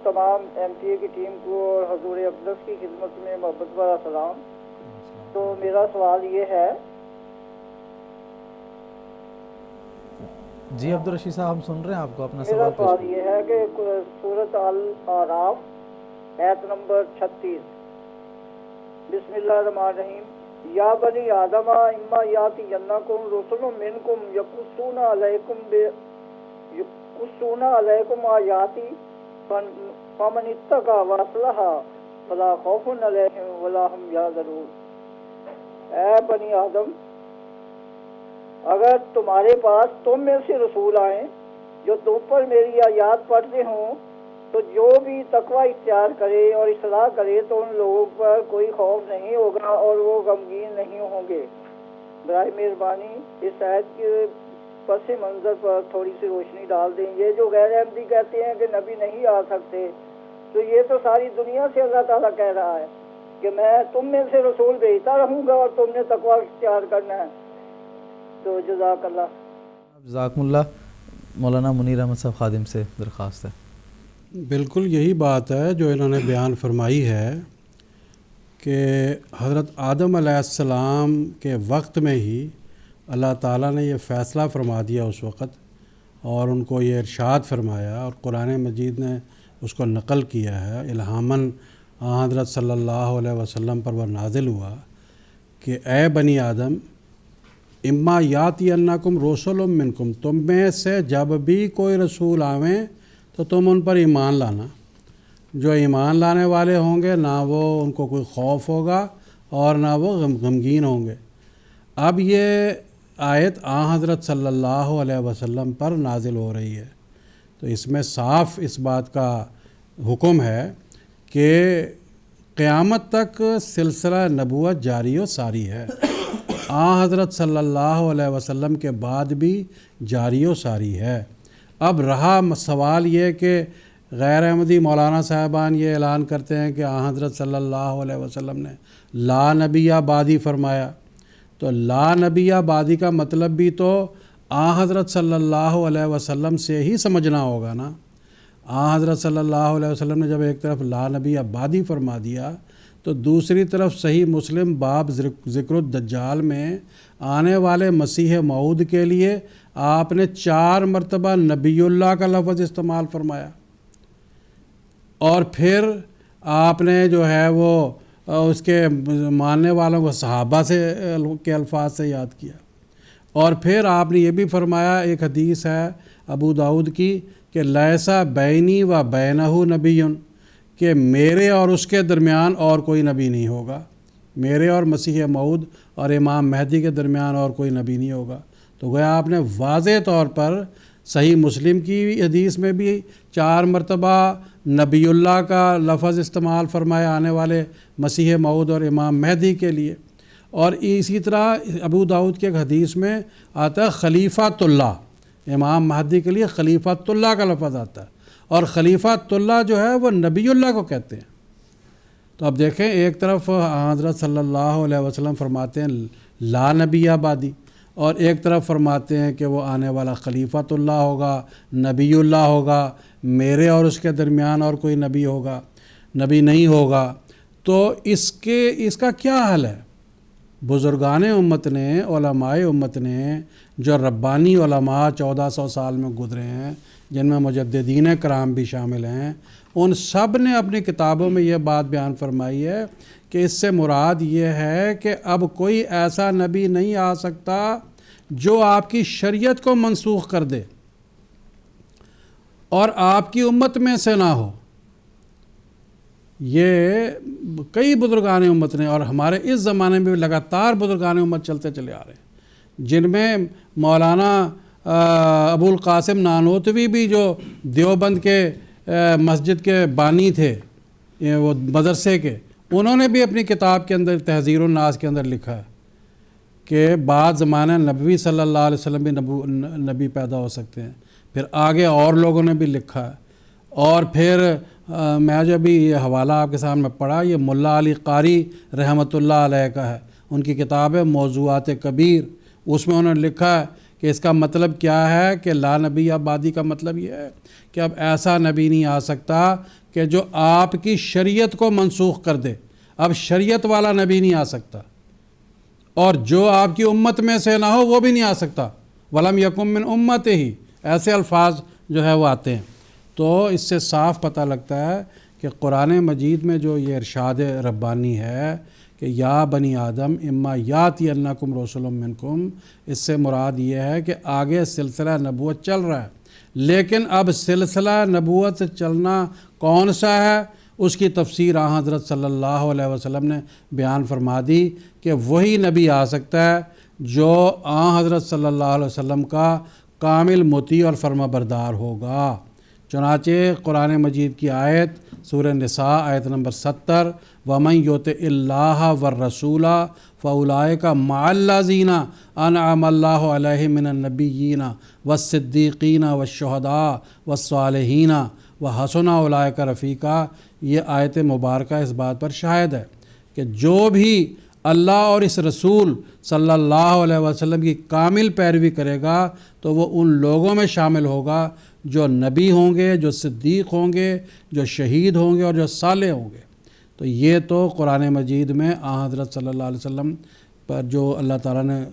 تمام ایم ٹی اے کی ٹیم کو اور حضور اقدس کی خدمت میں محبت بھرا سلام۔ تو میرا سوال یہ ہے، جی عبدالرشید صاحب ہم سن رہے ہیں آپ کو، اپنا میرا سوال سوال یہ ہے کہ سورۃ الاعراف آیت نمبر 36، بسم اللہ الرحمن الرحیم، یا بنی آدم اما یاتینکم رسل منکم یقصون علیکم آیاتی فمن اتقی واصلح فلا خوف علیہم ولا هم یحزنون۔ اے بنی آدم، اگر تمہارے پاس تم میں سے رسول آئیں جو تم پر میری آیات پڑھتے ہوں تو جو بھی تقوی اختیار کرے اور اصلاح کرے تو ان لوگوں پر کوئی خوف نہیں ہوگا اور وہ غمگین نہیں ہوں گے۔ برائے مہربانی اس آیت کے پس منظر پر تھوڑی سی روشنی ڈال دیں۔ یہ جو غیر احمدی کہتے ہیں کہ نبی نہیں آ سکتے، تو یہ تو ساری دنیا سے اللہ تعالیٰ کہہ رہا ہے کہ میں تم میں سے رسول بھیجتا رہوں گا اور تم نے تقوی اختیار کرنا ہے۔ تو جزاک اللہ۔ جزاکم اللہ۔ مولانا منیر احمد صاحب خادم سے درخواست ہے۔ بالکل یہی بات ہے جو انہوں نے بیان فرمائی ہے کہ حضرت آدم علیہ السلام کے وقت میں ہی اللہ تعالیٰ نے یہ فیصلہ فرما دیا اس وقت، اور ان کو یہ ارشاد فرمایا، اور قرآن مجید نے اس کو نقل کیا ہے، الہاماً حضرت صلی اللہ علیہ وسلم پر وہ نازل ہوا کہ اے بنی آدم اما یاتینکم رسل منکم، تم میں سے جب بھی کوئی رسول آویں تو تم ان پر ایمان لانا۔ جو ایمان لانے والے ہوں گے نہ وہ ان کو کوئی خوف ہوگا اور نہ وہ غمگین ہوں گے۔ اب یہ آیت حضرت صلی اللہ علیہ وسلم پر نازل ہو رہی ہے، تو اس میں صاف اس بات کا حکم ہے کہ قیامت تک سلسلہ نبوت جاری و ساری ہے، حضرت صلی اللہ علیہ وسلم کے بعد بھی جاری و ساری ہے۔ اب رہا سوال یہ کہ غیر احمدی مولانا صاحبان یہ اعلان کرتے ہیں کہ حضرت صلی اللہ علیہ وسلم نے لا نبی بعدی فرمایا، تو لا نبی بعدی کا مطلب بھی تو حضرت صلی اللہ علیہ وسلم سے ہی سمجھنا ہوگا نا۔ حضرت صلی اللہ علیہ وسلم نے جب ایک طرف لا نبی بعدی فرما دیا تو دوسری طرف صحیح مسلم باب ذکر الدجال میں آنے والے مسیح موعود کے لیے آپ نے 4 مرتبہ نبی اللہ کا لفظ استعمال فرمایا، اور پھر آپ نے جو ہے وہ اس کے ماننے والوں کو صحابہ سے کے الفاظ سے یاد کیا، اور پھر آپ نے یہ بھی فرمایا، ایک حدیث ہے ابو داؤد کی کہ لیسا بینی و بینہ نبی، کہ میرے اور اس کے درمیان اور کوئی نبی نہیں ہوگا، میرے اور مسیح موعود اور امام مہدی کے درمیان اور کوئی نبی نہیں ہوگا۔ تو گویا آپ نے واضح طور پر صحیح مسلم کی حدیث میں بھی 4 مرتبہ نبی اللہ کا لفظ استعمال فرمایا آنے والے مسیح موعود اور امام مہدی کے لیے، اور اسی طرح ابو داؤد کے ایک حدیث میں آتا ہے خلیفۃ اللہ، امام مہدی کے لیے خلیفۃ اللہ کا لفظ آتا ہے، اور خلیفۃ اللہ جو ہے وہ نبی اللہ کو کہتے ہیں۔ تو اب دیکھیں، ایک طرف حضرت صلی اللہ علیہ وسلم فرماتے ہیں لا نبی بعدی، اور ایک طرف فرماتے ہیں کہ وہ آنے والا خلیفۃ اللہ ہوگا، نبی اللہ ہوگا، میرے اور اس کے درمیان اور کوئی نبی ہوگا، نبی نہیں ہوگا۔ تو اس کا کیا حل ہے؟ بزرگان امت نے، علماء امت نے، جو ربانی علماء 1400 سال میں گزرے ہیں، جن میں مجددین کرام بھی شامل ہیں، ان سب نے اپنی کتابوں میں یہ بات بیان فرمائی ہے کہ اس سے مراد یہ ہے کہ اب کوئی ایسا نبی نہیں آ سکتا جو آپ کی شریعت کو منسوخ کر دے اور آپ کی امت میں سے نہ ہو۔ یہ کئی بزرگان امت نے، اور ہمارے اس زمانے میں بھی لگاتار بزرگان امت چلتے چلے آ رہے ہیں، جن میں مولانا ابو القاسم نانوتوی بھی، جو دیوبند کے مسجد کے بانی تھے، وہ مدرسے کے، انہوں نے بھی اپنی کتاب کے اندر تحذیر الناس کے اندر لکھا ہے کہ بعد زمانہ نبوی صلی اللہ علیہ وسلم بھی نبی پیدا ہو سکتے ہیں۔ پھر آگے اور لوگوں نے بھی لکھا ہے، اور پھر میں جو ابھی یہ حوالہ آپ کے سامنے پڑھا یہ ملا علی قاری رحمۃ اللہ علیہ کا ہے، ان کی کتاب ہے موضوعات کبیر، اس میں انہوں نے لکھا ہے کہ اس کا مطلب کیا ہے کہ لا نبی بعدی کا مطلب یہ ہے کہ اب ایسا نبی نہیں آ سکتا کہ جو آپ کی شریعت کو منسوخ کر دے، اب شریعت والا نبی نہیں آ سکتا، اور جو آپ کی امت میں سے نہ ہو وہ بھی نہیں آ سکتا، ولم یکم من امت ہی، ایسے الفاظ جو ہے وہ آتے ہیں۔ تو اس سے صاف پتہ لگتا ہے کہ قرآن مجید میں جو یہ ارشاد ربانی ہے کہ یا بنی آدم اما یاتی انکم رسول منکم، اس سے مراد یہ ہے کہ آگے سلسلہ نبوت چل رہا ہے، لیکن اب سلسلہ نبوت چلنا کون سا ہے اس کی تفسیر حضرت صلی اللہ علیہ وسلم نے بیان فرما دی کہ وہی نبی آ سکتا ہے جو حضرت صلی اللہ علیہ وسلم کا کامل مطیع اور فرما بردار ہوگا۔ چنانچہ قرآن مجید کی آیت سورہ نساء آیت نمبر 70 وَمَن يُطِعِ اللَّهَ وَالرَّسُولَ فَأُولَٰئِكَ مَعَ الَّذِينَ أَنْعَمَ اللَّهُ عَلَيْهِم مِّنَ النَّبِيِّينَ وَالصِّدِّيقِينَ وَالشُّهَدَاءِ وَالصَّالِحِينَ وَحَسُنَ أُولَٰئِكَ رَفِیقًا۔ یہ آیت مبارکہ اس بات پر شاہد ہے کہ جو بھی اللہ اور اس رسول صلی اللہ علیہ وسلم کی کامل پیروی کرے گا تو وہ ان لوگوں میں شامل ہوگا جو نبی ہوں گے، جو صدیق ہوں گے، جو شہید ہوں گے اور جو صالح ہوں گے۔ تو یہ تو قرآن مجید میں حضرت صلی اللہ علیہ وسلم پر جو اللہ تعالیٰ نے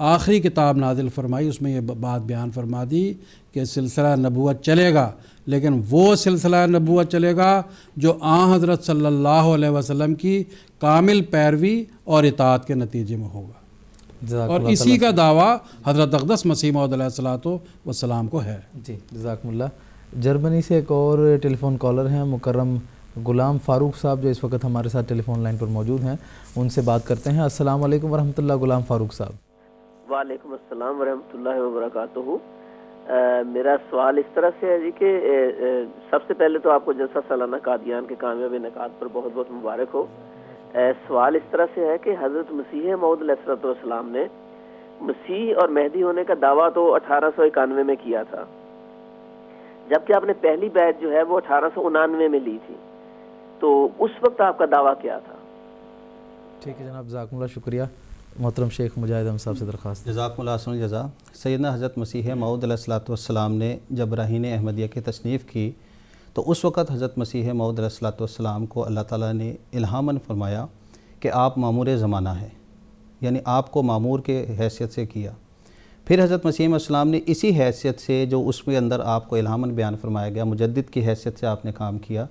آخری کتاب نازل فرمائی اس میں یہ بات بیان فرما دی کہ سلسلہ نبوت چلے گا، لیکن وہ سلسلہ نبوت چلے گا جو حضرت صلی اللہ علیہ وسلم کی کامل پیروی اور اطاعت کے نتیجے میں ہوگا، اور اسی کا دعویٰ حضرت اقدس مسیح موعود علیہ الصلوۃ والسلام کو ہے۔ جی جزاکم اللہ۔ جرمنی سے ایک اور ٹیلی فون کالر ہیں مکرم غلام فاروق صاحب، جو اس وقت ہمارے ساتھ ٹیلی فون لائن پر موجود ہیں، ان سے بات کرتے ہیں۔ السلام علیکم ورحمۃ اللہ، غلام فاروق صاحب۔ وعلیکم السلام ورحمۃ اللہ وبرکاتہ۔ میرا سوال اس طرح سے ہے جی کہ سب سے پہلے تو آپ کو جلسہ سالانہ قادیان کے کامیاب انعقاد پر بہت بہت مبارک ہو۔ سوال اس طرح سے ہے کہ حضرت مسیح موعود علیہ السلام نے مسیح اور مہدی ہونے کا دعویٰ تو 1891 میں کیا تھا، جبکہ آپ نے پہلی بیعت جو ہے وہ 1899 میں لی تھی، تو اس وقت آپ کا دعویٰ کیا تھا؟ ٹھیک ہے جناب، جزاکم اللہ، شکریہ۔ محترم شیخ مجاہد احمد صاحب سے درخواست۔ جزاکم اللہ حسن الجزا۔ سیدنا حضرت مسیح موعود علیہ السلام نے جب براہین احمدیہ کی تصنیف کی تو اس وقت حضرت مسیح موعود علیہ السلام کو اللہ تعالیٰ نے الہاماً فرمایا کہ آپ مامور زمانہ ہیں، یعنی آپ کو مامور کے حیثیت سے کیا۔ پھر حضرت مسیح علیہ السلام نے اسی حیثیت سے جو اس کے اندر آپ کو الہاماً بیان فرمایا گیا، مجدد کی حیثیت سے آپ نے کام کیا،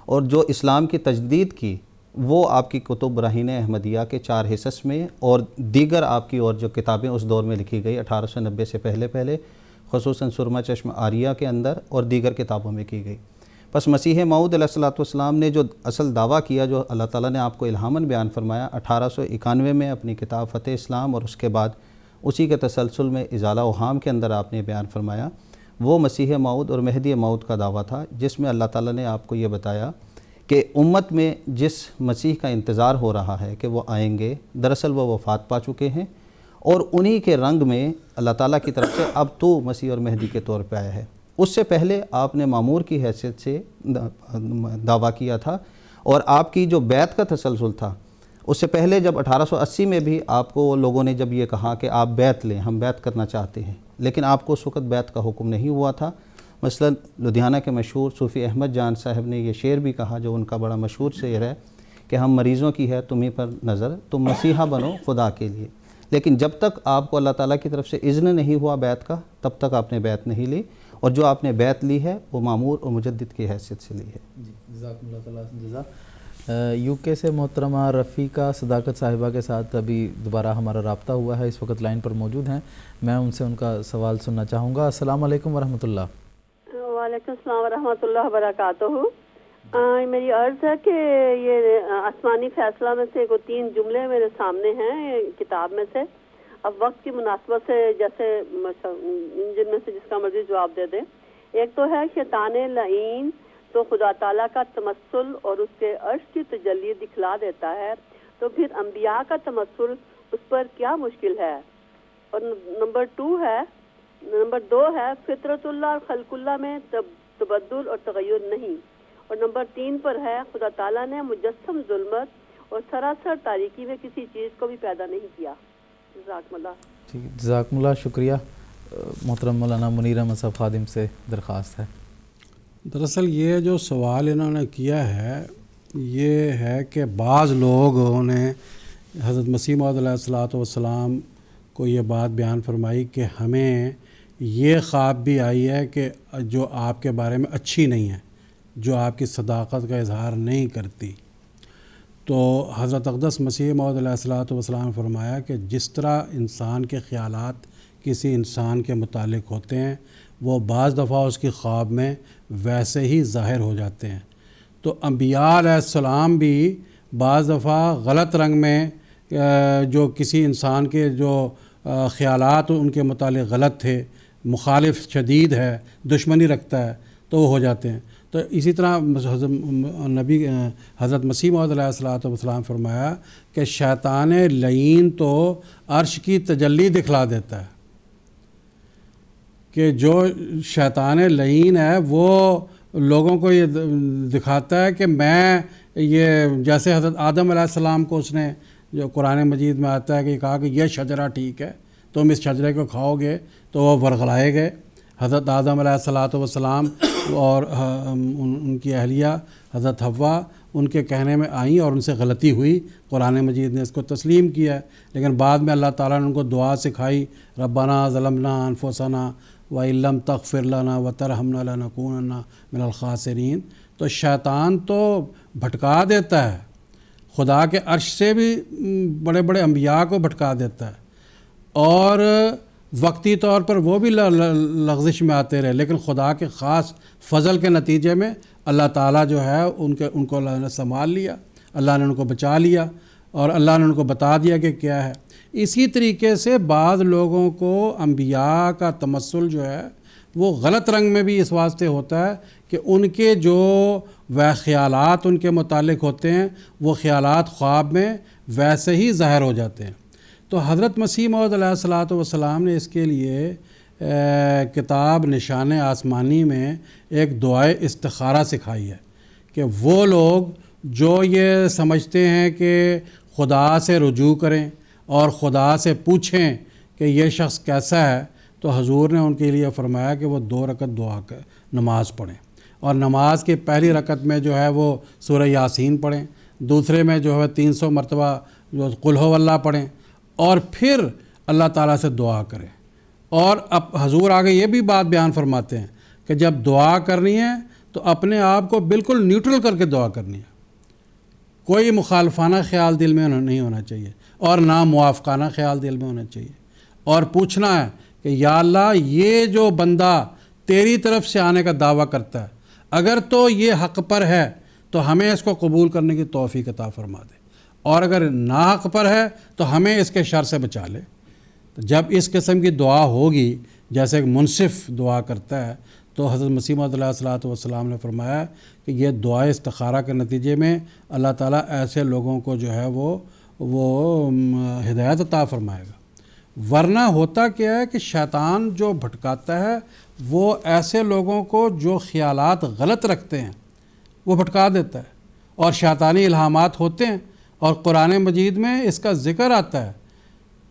اور جو اسلام کی تجدید کی وہ آپ کی کتب براہین احمدیہ کے 4 حصص میں اور دیگر آپ کی اور جو کتابیں اس دور میں لکھی گئی 1890 سے پہلے خصوصاً سرمہ چشم آریہ کے اندر اور دیگر کتابوں میں کی گئی۔ پس مسیح موعود علیہ السلام نے جو اصل دعویٰ کیا، جو اللہ تعالیٰ نے آپ کو الہاماً بیان فرمایا 1891 میں اپنی کتاب فتح اسلام، اور اس کے بعد اسی کے تسلسل میں ازالہ اوہام کے اندر آپ نے بیان فرمایا، وہ مسیح موعود اور مہدی موعود کا دعویٰ تھا، جس میں اللہ تعالیٰ نے آپ کو یہ بتایا کہ امت میں جس مسیح کا انتظار ہو رہا ہے کہ وہ آئیں گے، دراصل وہ وفات پا چکے ہیں، اور انہی کے رنگ میں اللہ تعالیٰ کی طرف سے اب تو مسیح اور مہدی کے طور پہ آیا ہے۔ اس سے پہلے آپ نے مامور کی حیثیت سے دعویٰ کیا تھا، اور آپ کی جو بیعت کا تسلسل تھا اس سے پہلے جب 1880 میں بھی آپ کو لوگوں نے جب یہ کہا کہ آپ بیعت لیں، ہم بیعت کرنا چاہتے ہیں، لیکن آپ کو اس وقت بیعت کا حکم نہیں ہوا تھا۔ مثلا لدھیانہ کے مشہور صوفی احمد جان صاحب نے یہ شعر بھی کہا جو ان کا بڑا مشہور شعر ہے کہ ہم مریضوں کی ہے تمہیں پر نظر، تم مسیحا بنو خدا کے لیے، لیکن جب تک آپ کو اللہ تعالیٰ کی طرف سے اذن نہیں ہوا بیعت کا تب تک آپ نے بیعت نہیں لی، اور جو آپ نے بیعت لی ہے وہ مامور اور مجدد کی حیثیت سے لی ہے۔ جی جزاکم اللہ تعالیٰ جزا۔ یو کے سے محترمہ رفیقہ صداقت صاحبہ کے ساتھ ابھی دوبارہ ہمارا رابطہ ہوا ہے، اس وقت لائن پر موجود ہیں، میں ان سے ان کا سوال سننا چاہوں گا۔ السلام علیکم ورحمۃ اللہ۔ وعلیکم السلام ورحمۃ اللہ وبرکاتہ۔ میری عرض ہے کہ یہ آسمانی فیصلہ میں سے 3 جملے میرے سامنے ہیں کتاب میں سے، اب وقت کی مناسبت سے جیسے جن میں سے جس کا مرضی جواب دے دیں۔ ایک تو ہے شیطان لعین تو خدا تعالیٰ کا تمثل اور اس کے عرش کی تجلی دکھلا دیتا ہے، تو پھر انبیاء کا تمثل اس پر کیا مشکل ہے؟ اور نمبر 2 ہے فطرت اللہ اور خلق اللہ میں تبدل اور تغیر نہیں، اور نمبر 3 پر ہے خدا تعالیٰ نے مجسم ظلمت اور سراسر تاریکی میں کسی چیز کو بھی پیدا نہیں کیا. جزاکم اللہ. ٹھیک، جزاکم اللہ، شکریہ. محترم مولانا منیر احمد صاحب خادم سے درخواست ہے. دراصل یہ جو سوال انہوں نے کیا ہے یہ ہے کہ بعض لوگوں نے حضرت مسیح موعود علیہ الصلوۃ والسلام کو یہ بات بیان فرمائی کہ ہمیں یہ خواب بھی آئی ہے کہ جو آپ کے بارے میں اچھی نہیں ہے، جو آپ کی صداقت کا اظہار نہیں کرتی. تو حضرت اقدس مسیح موعود علیہ الصلوۃ والسلام نے فرمایا کہ جس طرح انسان کے خیالات کسی انسان کے متعلق ہوتے ہیں وہ بعض دفعہ اس کی خواب میں ویسے ہی ظاہر ہو جاتے ہیں. تو انبیاء علیہ السلام بھی بعض دفعہ غلط رنگ میں جو کسی انسان کے جو خیالات ان کے متعلق غلط تھے، مخالف شدید ہے، دشمنی رکھتا ہے، تو وہ ہو جاتے ہیں. تو اسی طرح حضرت مسیح موعود علیہ الصلوۃ والسلام فرمایا کہ شیطان لعین تو عرش کی تجلی دکھلا دیتا ہے، کہ جو شیطان لعین ہے وہ لوگوں کو یہ دکھاتا ہے کہ میں یہ جیسے حضرت آدم علیہ السلام کو اس نے جو قرآن مجید میں آتا ہے کہ کہا کہ یہ شجرہ ٹھیک ہے، تم اس شجرے کو کھاؤ گے تو وہ ورغلائے گئے. حضرت آدم علیہ الصلوۃ والسلام اور ان کی اہلیہ حضرت حوا ان کے کہنے میں آئیں اور ان سے غلطی ہوئی. قرآن مجید نے اس کو تسلیم کیا ہے، لیکن بعد میں اللہ تعالیٰ نے ان کو دعا سکھائی، ربنا ظلمنا انفسنا وَإِن لَّمْ تَغْفِرْ لَنَا وَتَرْحَمْنَا لَنَكُونَنَّ مِنَ الْخَاسِرِينَ. تو شیطان تو بھٹکا دیتا ہے، خدا کے عرش سے بھی بڑے بڑے انبیاء کو بھٹکا دیتا ہے، اور وقتی طور پر وہ بھی لغزش میں آتے رہے، لیکن خدا کے خاص فضل کے نتیجے میں اللہ تعالیٰ جو ہے ان کو اللہ نے سنبھال لیا، اللہ نے ان کو بچا لیا، اور اللہ نے ان کو بتا دیا کہ کیا ہے. اسی طریقے سے بعض لوگوں کو انبیاء کا تمثل جو ہے وہ غلط رنگ میں بھی اس واسطے ہوتا ہے کہ ان کے جو خیالات ان کے متعلق ہوتے ہیں وہ خیالات خواب میں ویسے ہی ظاہر ہو جاتے ہیں. تو حضرت مسیح موعود علیہ الصلوۃ والسلام نے اس کے لیے کتاب نشان آسمانی میں ایک دعائے استخارہ سکھائی ہے کہ وہ لوگ جو یہ سمجھتے ہیں کہ خدا سے رجوع کریں اور خدا سے پوچھیں کہ یہ شخص کیسا ہے، تو حضور نے ان کے لیے فرمایا کہ وہ 2 رکعت دعا کر نماز پڑھیں، اور نماز کی پہلی رکعت میں جو ہے وہ سورہ یاسین پڑھیں، دوسرے میں جو ہے 300 مرتبہ جو قل ہو اللہ پڑھیں، اور پھر اللہ تعالیٰ سے دعا کریں. اور اب حضور آگے یہ بھی بات بیان فرماتے ہیں کہ جب دعا کرنی ہے تو اپنے آپ کو بالکل نیوٹرل کر کے دعا کرنی ہے، کوئی مخالفانہ خیال دل میں نہیں ہونا چاہیے اور نہ موافقانہ خیال دل میں ہونا چاہیے، اور پوچھنا ہے کہ یا اللہ یہ جو بندہ تیری طرف سے آنے کا دعویٰ کرتا ہے اگر تو یہ حق پر ہے تو ہمیں اس کو قبول کرنے کی توفیق عطا فرما دے، اور اگر ناحق پر ہے تو ہمیں اس کے شر سے بچا لے. تو جب اس قسم کی دعا ہوگی جیسے ایک منصف دعا کرتا ہے، تو حضرت مسیح موعود علیہ الصلوۃ والسلام نے فرمایا کہ یہ دعائے استخارہ کے نتیجے میں اللہ تعالیٰ ایسے لوگوں کو جو ہے وہ ہدایت عطا فرمائے گا. ورنہ ہوتا کیا ہے کہ شیطان جو بھٹکاتا ہے وہ ایسے لوگوں کو جو خیالات غلط رکھتے ہیں وہ بھٹکا دیتا ہے، اور شیطانی الہامات ہوتے ہیں، اور قرآن مجید میں اس کا ذکر آتا ہے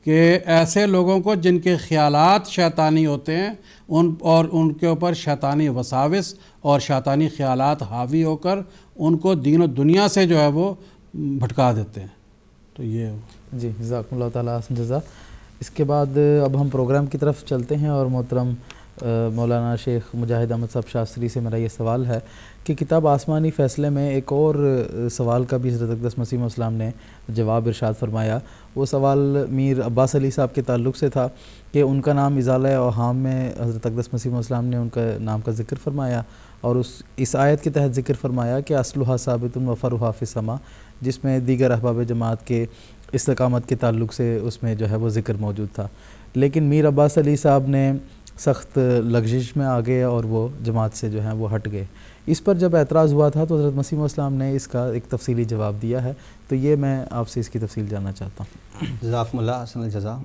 کہ ایسے لوگوں کو جن کے خیالات شیطانی ہوتے ہیں ان کے اوپر شیطانی وساوس اور شیطانی خیالات حاوی ہو کر ان کو دین و دنیا سے جو ہے وہ بھٹکا دیتے ہیں. تو یہ جی جزاکم اللہ تعالیٰ جزا. اس کے بعد اب ہم پروگرام کی طرف چلتے ہیں، اور محترم مولانا شیخ مجاہد احمد صاحب شاستری سے میرا یہ سوال ہے کہ کتاب آسمانی فیصلے میں ایک اور سوال کا بھی حضرت اقدس مسیح موعود السلام نے جواب ارشاد فرمایا. وہ سوال میر عباس علی صاحب کے تعلق سے تھا کہ ان کا نام ازالہ اوہام میں حضرت اقدس مسیح موعود السلام نے ان کا نام کا ذکر فرمایا، اور اس آیت کے تحت ذکر فرمایا کہ اصلھا ثابت و فرعھا فی السماء، جس میں دیگر احباب جماعت کے استقامت کے تعلق سے اس میں جو ہے وہ ذکر موجود تھا. لیکن میر عباس علی صاحب نے سخت لغزش میں آ گئے اور وہ جماعت سے جو ہیں وہ ہٹ گئے. اس پر جب اعتراض ہوا تھا تو حضرت مسیح موعود السلام نے اس کا ایک تفصیلی جواب دیا ہے، تو یہ میں آپ سے اس کی تفصیل جاننا چاہتا ہوں. جزاکم اللہ احسن الجزا.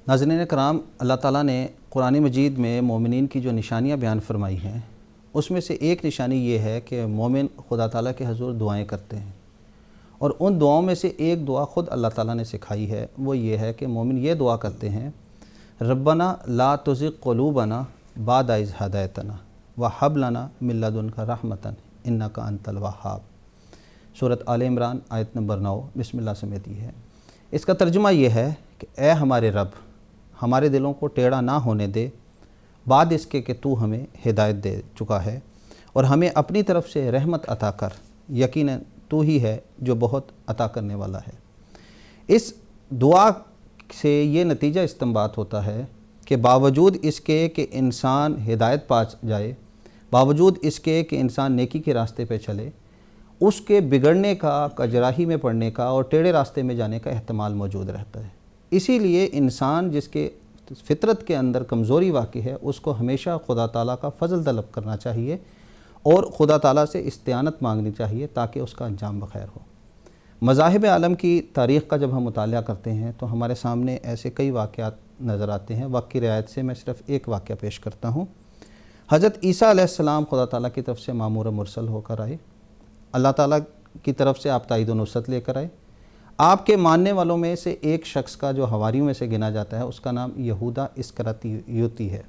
ناظرین کرام، اللہ تعالیٰ نے قرآن مجید میں مومنین کی جو نشانیاں بیان فرمائی ہیں اس میں سے ایک نشانی یہ ہے کہ مومن خدا تعالیٰ کے حضور دعائیں کرتے ہیں، اور ان دعاؤں میں سے ایک دعا خود اللہ تعالیٰ نے سکھائی ہے، وہ یہ ہے کہ مومن یہ دعا کرتے ہیں، ربنا لا تزغ قلوبنا بعد اذ ہدیتنا وہب لنا من لدنک رحمۃ انک انت الوہاب۔ سورۃ آل عمران آیت نمبر 9 بسم اللہ سمیت یہ ہے۔ اس کا ترجمہ یہ ہے کہ اے ہمارے رب، ہمارے دلوں کو ٹیڑھا نہ ہونے دے بعد اس کے کہ تو ہمیں ہدایت دے چکا ہے، اور ہمیں اپنی طرف سے رحمت عطا کر، یقیناً تو ہی ہے جو بہت عطا کرنے والا ہے۔ اس دعا سے یہ نتیجہ استنباط ہوتا ہے کہ باوجود اس کے کہ انسان ہدایت پا جائے، باوجود اس کے کہ انسان نیکی کے راستے پہ چلے، اس کے بگڑنے کا، کجراہی میں پڑنے کا اور ٹیڑھے راستے میں جانے کا احتمال موجود رہتا ہے۔ اسی لیے انسان جس کے فطرت کے اندر کمزوری واقع ہے، اس کو ہمیشہ خدا تعالیٰ کا فضل طلب کرنا چاہیے اور خدا تعالیٰ سے استعانت مانگنی چاہیے تاکہ اس کا انجام بخیر ہو۔ مذاہب عالم کی تاریخ کا جب ہم مطالعہ کرتے ہیں تو ہمارے سامنے ایسے کئی واقعات نظر آتے ہیں۔ وقت کی رعایت سے میں صرف ایک واقعہ پیش کرتا ہوں۔ حضرت عیسیٰ علیہ السلام خدا تعالیٰ کی طرف سے مامور و مرسل ہو کر آئے، اللہ تعالیٰ کی طرف سے آپ تائید و نصرت لے کر آئے۔ آپ کے ماننے والوں میں سے ایک شخص کا جو حواریوں میں سے گنا جاتا ہے، اس کا نام یہودا اسکریوتی ہے،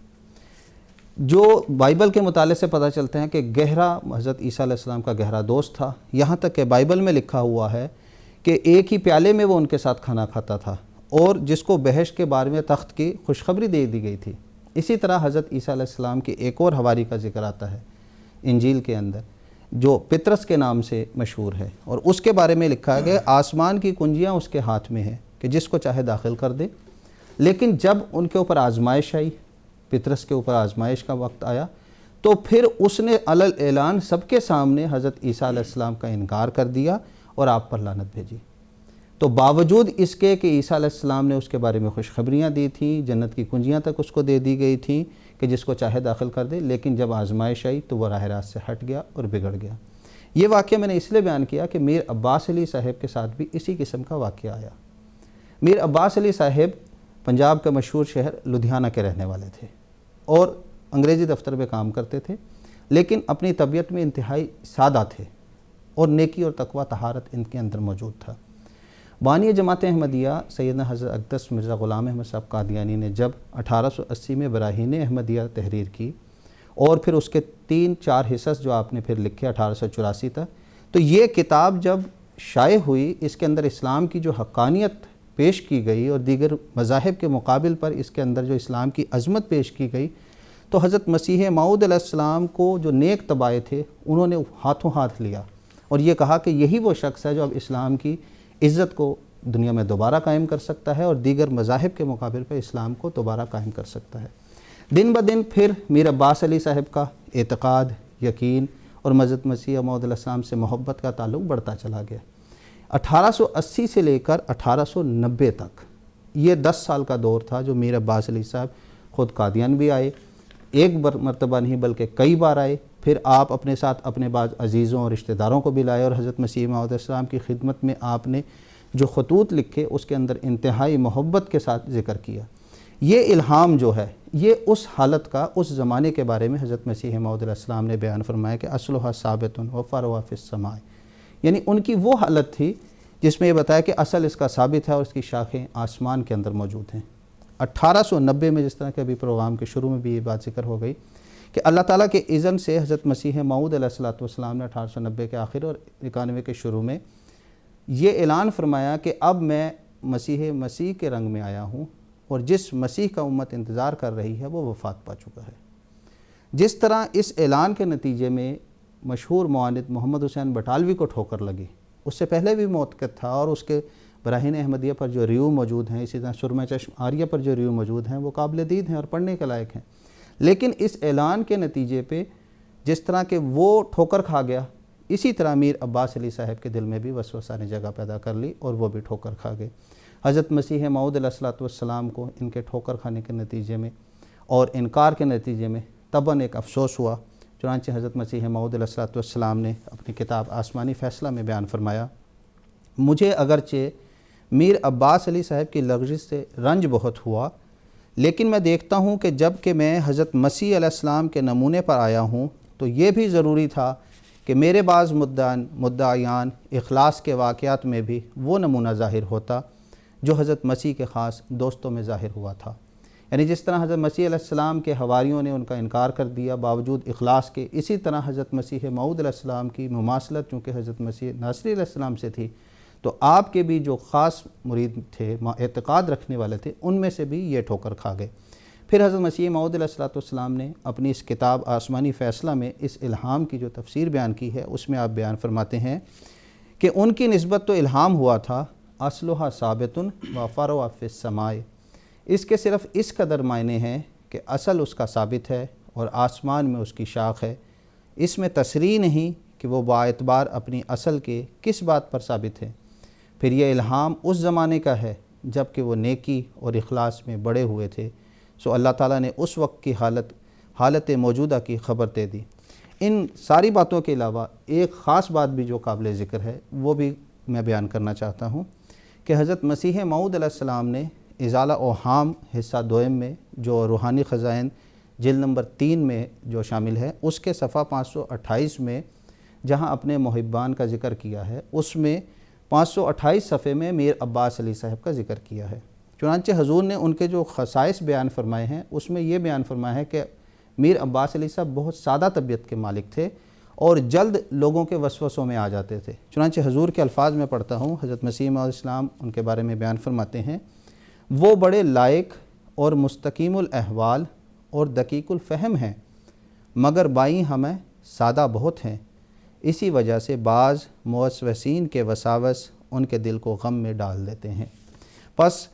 جو بائبل کے مطالعے سے پتہ چلتے ہیں کہ گہرا حضرت عیسیٰ علیہ السلام کا گہرا دوست تھا، یہاں تک کہ بائبل میں لکھا ہوا ہے کہ ایک ہی پیالے میں وہ ان کے ساتھ کھانا کھاتا تھا، اور جس کو بہشت کے بارے میں تخت کی خوشخبری دے دی گئی تھی۔ اسی طرح حضرت عیسیٰ علیہ السلام کے ایک اور حواری کا ذکر آتا ہے انجیل کے اندر، جو پطرس کے نام سے مشہور ہے، اور اس کے بارے میں لکھا ہے کہ آسمان کی کنجیاں اس کے ہاتھ میں ہیں کہ جس کو چاہے داخل کر دے۔ لیکن جب ان کے اوپر آزمائش آئی، پطرس کے اوپر آزمائش کا وقت آیا، تو پھر اس نے علل اعلان سب کے سامنے حضرت عیسیٰ علیہ السلام کا انکار کر دیا اور آپ پر لعنت بھیجی۔ تو باوجود اس کے کہ عیسیٰ علیہ السلام نے اس کے بارے میں خوشخبریاں دی تھیں، جنت کی کنجیاں تک اس کو دے دی گئی تھیں کہ جس کو چاہے داخل کر دے، لیکن جب آزمائش آئی تو وہ راہ راست سے ہٹ گیا اور بگڑ گیا۔ یہ واقعہ میں نے اس لیے بیان کیا کہ میر عباس علی صاحب کے ساتھ بھی اسی قسم کا واقعہ آیا۔ میر عباس علی صاحب پنجاب کا مشہور شہر لدھیانہ کے رہنے والے تھے اور انگریزی دفتر میں کام کرتے تھے، لیکن اپنی طبیعت میں انتہائی سادہ تھے اور نیکی اور تقوی طہارت ان کے اندر موجود تھا۔ بانی جماعت احمدیہ سیدنا حضرت اقدس مرزا غلام احمد صاحب قادیانی نے جب 1880 میں براہین احمدیہ تحریر کی اور پھر اس کے 3-4 حصص جو آپ نے پھر لکھے 1884 تک، تو یہ کتاب جب شائع ہوئی، اس کے اندر اسلام کی جو حقانیت پیش کی گئی اور دیگر مذاہب کے مقابل پر اس کے اندر جو اسلام کی عظمت پیش کی گئی، تو حضرت مسیح موعود علیہ السلام کو جو نیک تبائے تھے انہوں نے ہاتھوں ہاتھ لیا اور یہ کہا کہ یہی وہ شخص ہے جو اب اسلام کی عزت کو دنیا میں دوبارہ قائم کر سکتا ہے اور دیگر مذاہب کے مقابل پر اسلام کو دوبارہ قائم کر سکتا ہے۔ دن بدن پھر میر عباس علی صاحب کا اعتقاد، یقین اور حضرت مسیح موعود علیہ السلام سے محبت کا تعلق بڑھتا چلا گیا۔ 1880 سے لے کر 1890 تک یہ 10 سال کا دور تھا جو میر عباس علی صاحب خود قادیان بھی آئے، ایک مرتبہ نہیں بلکہ کئی بار آئے، پھر آپ اپنے ساتھ اپنے بعض عزیزوں اور رشتہ داروں کو بھی لائے اور حضرت مسیح موعود علیہ السلام کی خدمت میں آپ نے جو خطوط لکھے اس کے اندر انتہائی محبت کے ساتھ ذکر کیا۔ یہ الہام جو ہے یہ اس حالت کا، اس زمانے کے بارے میں حضرت مسیح موعود علیہ السلام نے بیان فرمایا کہ اصلها ثابت و فرعها فی السماء، یعنی ان کی وہ حالت تھی جس میں یہ بتایا کہ اصل اس کا ثابت ہے اور اس کی شاخیں آسمان کے اندر موجود ہیں۔ 1890 میں جس طرح کہ ابھی پروگرام کے شروع میں بھی یہ بات ذکر ہو گئی کہ اللہ تعالیٰ کے اذن سے حضرت مسیح موعود علیہ السلام نے 1890 کے آخر اور 91 کے شروع میں یہ اعلان فرمایا کہ اب میں مسیح کے رنگ میں آیا ہوں اور جس مسیح کا امت انتظار کر رہی ہے وہ وفات پا چکا ہے۔ جس طرح اس اعلان کے نتیجے میں مشہور معاند محمد حسین بٹالوی کو ٹھوکر لگی، اس سے پہلے بھی معتقد تھا اور اس کے براہین احمدیہ پر جو ریویو موجود ہیں، اسی طرح سرمہ چشم آریہ پر جو ریویو موجود ہیں وہ قابل دید ہیں اور پڑھنے کے لائق ہیں، لیکن اس اعلان کے نتیجے پہ جس طرح کہ وہ ٹھوکر کھا گیا، اسی طرح میر عباس علی صاحب کے دل میں بھی وسوسہ نے جگہ پیدا کر لی اور وہ بھی ٹھوکر کھا گئے۔ حضرت مسیح موعود علیہ السلام کو ان کے ٹھوکر کھانے کے نتیجے میں اور انکار کے نتیجے میں طبعاً ایک افسوس ہوا، چنانچہ حضرت مسیح موعود علیہ السلام نے اپنی کتاب آسمانی فیصلہ میں بیان فرمایا، مجھے اگرچہ میر عباس علی صاحب کی لغزش سے رنج بہت ہوا، لیکن میں دیکھتا ہوں کہ جب کہ میں حضرت مسیح علیہ السلام کے نمونے پر آیا ہوں تو یہ بھی ضروری تھا کہ میرے بعض مدعیان اخلاص کے واقعات میں بھی وہ نمونہ ظاہر ہوتا جو حضرت مسیح کے خاص دوستوں میں ظاہر ہوا تھا. یعنی جس طرح حضرت مسیح علیہ السلام کے حواریوں نے ان کا انکار کر دیا باوجود اخلاص کے، اسی طرح حضرت مسیح موعود علیہ السلام کی مماثلت چونکہ حضرت مسیح ناصری علیہ السلام سے تھی، تو آپ کے بھی جو خاص مرید تھے، اعتقاد رکھنے والے تھے، ان میں سے بھی یہ ٹھوکر کھا گئے. پھر حضرت مسیح موعود علیہ السلام نے اپنی اس کتاب آسمانی فیصلہ میں اس الہام کی جو تفسیر بیان کی ہے، اس میں آپ بیان فرماتے ہیں کہ ان کی نسبت تو الہام ہوا تھا، اصلھا ثابت و فرعھا فی السماء، اس کے صرف اس قدر معنی ہیں کہ اصل اس کا ثابت ہے اور آسمان میں اس کی شاخ ہے. اس میں تصریح نہیں کہ وہ باعتبار اپنی اصل کے کس بات پر ثابت ہے. پھر یہ الہام اس زمانے کا ہے جب کہ وہ نیکی اور اخلاص میں بڑے ہوئے تھے، سو اللہ تعالیٰ نے اس وقت کی حالت موجودہ کی خبر دے دی. ان ساری باتوں کے علاوہ ایک خاص بات بھی جو قابل ذکر ہے وہ بھی میں بیان کرنا چاہتا ہوں کہ حضرت مسیح موعود علیہ السلام نے ازالہ اوہام حصہ دوم میں جو روحانی خزائن جلد نمبر 3 میں جو شامل ہے، اس کے صفحہ 528 میں جہاں اپنے محبان کا ذکر کیا ہے، اس میں 528 صفحے میں میر عباس علی صاحب کا ذکر کیا ہے. چنانچہ حضور نے ان کے جو خصائص بیان فرمائے ہیں اس میں یہ بیان فرمایا ہے کہ میر عباس علی صاحب بہت سادہ طبیعت کے مالک تھے اور جلد لوگوں کے وسوسوں میں آ جاتے تھے. چنانچہ حضور کے الفاظ میں پڑھتا ہوں، حضرت مسیح موعود علیہ السلام ان کے بارے میں بیان فرماتے ہیں، وہ بڑے لائق اور مستقیم الاحوال اور دقیق الفہم ہیں، مگر بائیں ہمیں سادہ بہت ہیں، اسی وجہ سے بعض موسوسین کے وساوس ان کے دل کو غم میں ڈال دیتے ہیں. پس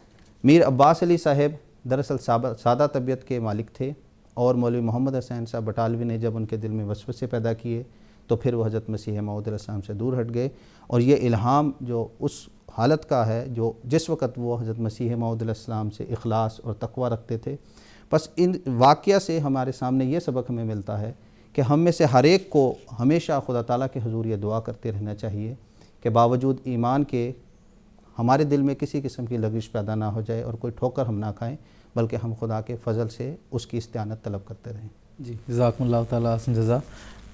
میر عباس علی صاحب دراصل سادہ طبیعت کے مالک تھے، اور مولوی محمد حسین صاحب بٹالوی نے جب ان کے دل میں وسوسے پیدا کیے تو پھر وہ حضرت مسیح موعود علیہ السلام سے دور ہٹ گئے. اور یہ الہام جو اس حالت کا ہے جو جس وقت وہ حضرت مسیح موعود علیہ السلام سے اخلاص اور تقوی رکھتے تھے. پس ان واقعہ سے ہمارے سامنے یہ سبق ہمیں ملتا ہے کہ ہم میں سے ہر ایک کو ہمیشہ خدا تعالیٰ کے حضور یہ دعا کرتے رہنا چاہیے کہ باوجود ایمان کے ہمارے دل میں کسی قسم کی لغزش پیدا نہ ہو جائے اور کوئی ٹھوکر ہم نہ کھائیں، بلکہ ہم خدا کے فضل سے اس کی استعانت طلب کرتے رہیں. جی جزاکم اللہ تعالیٰ حسن جزا.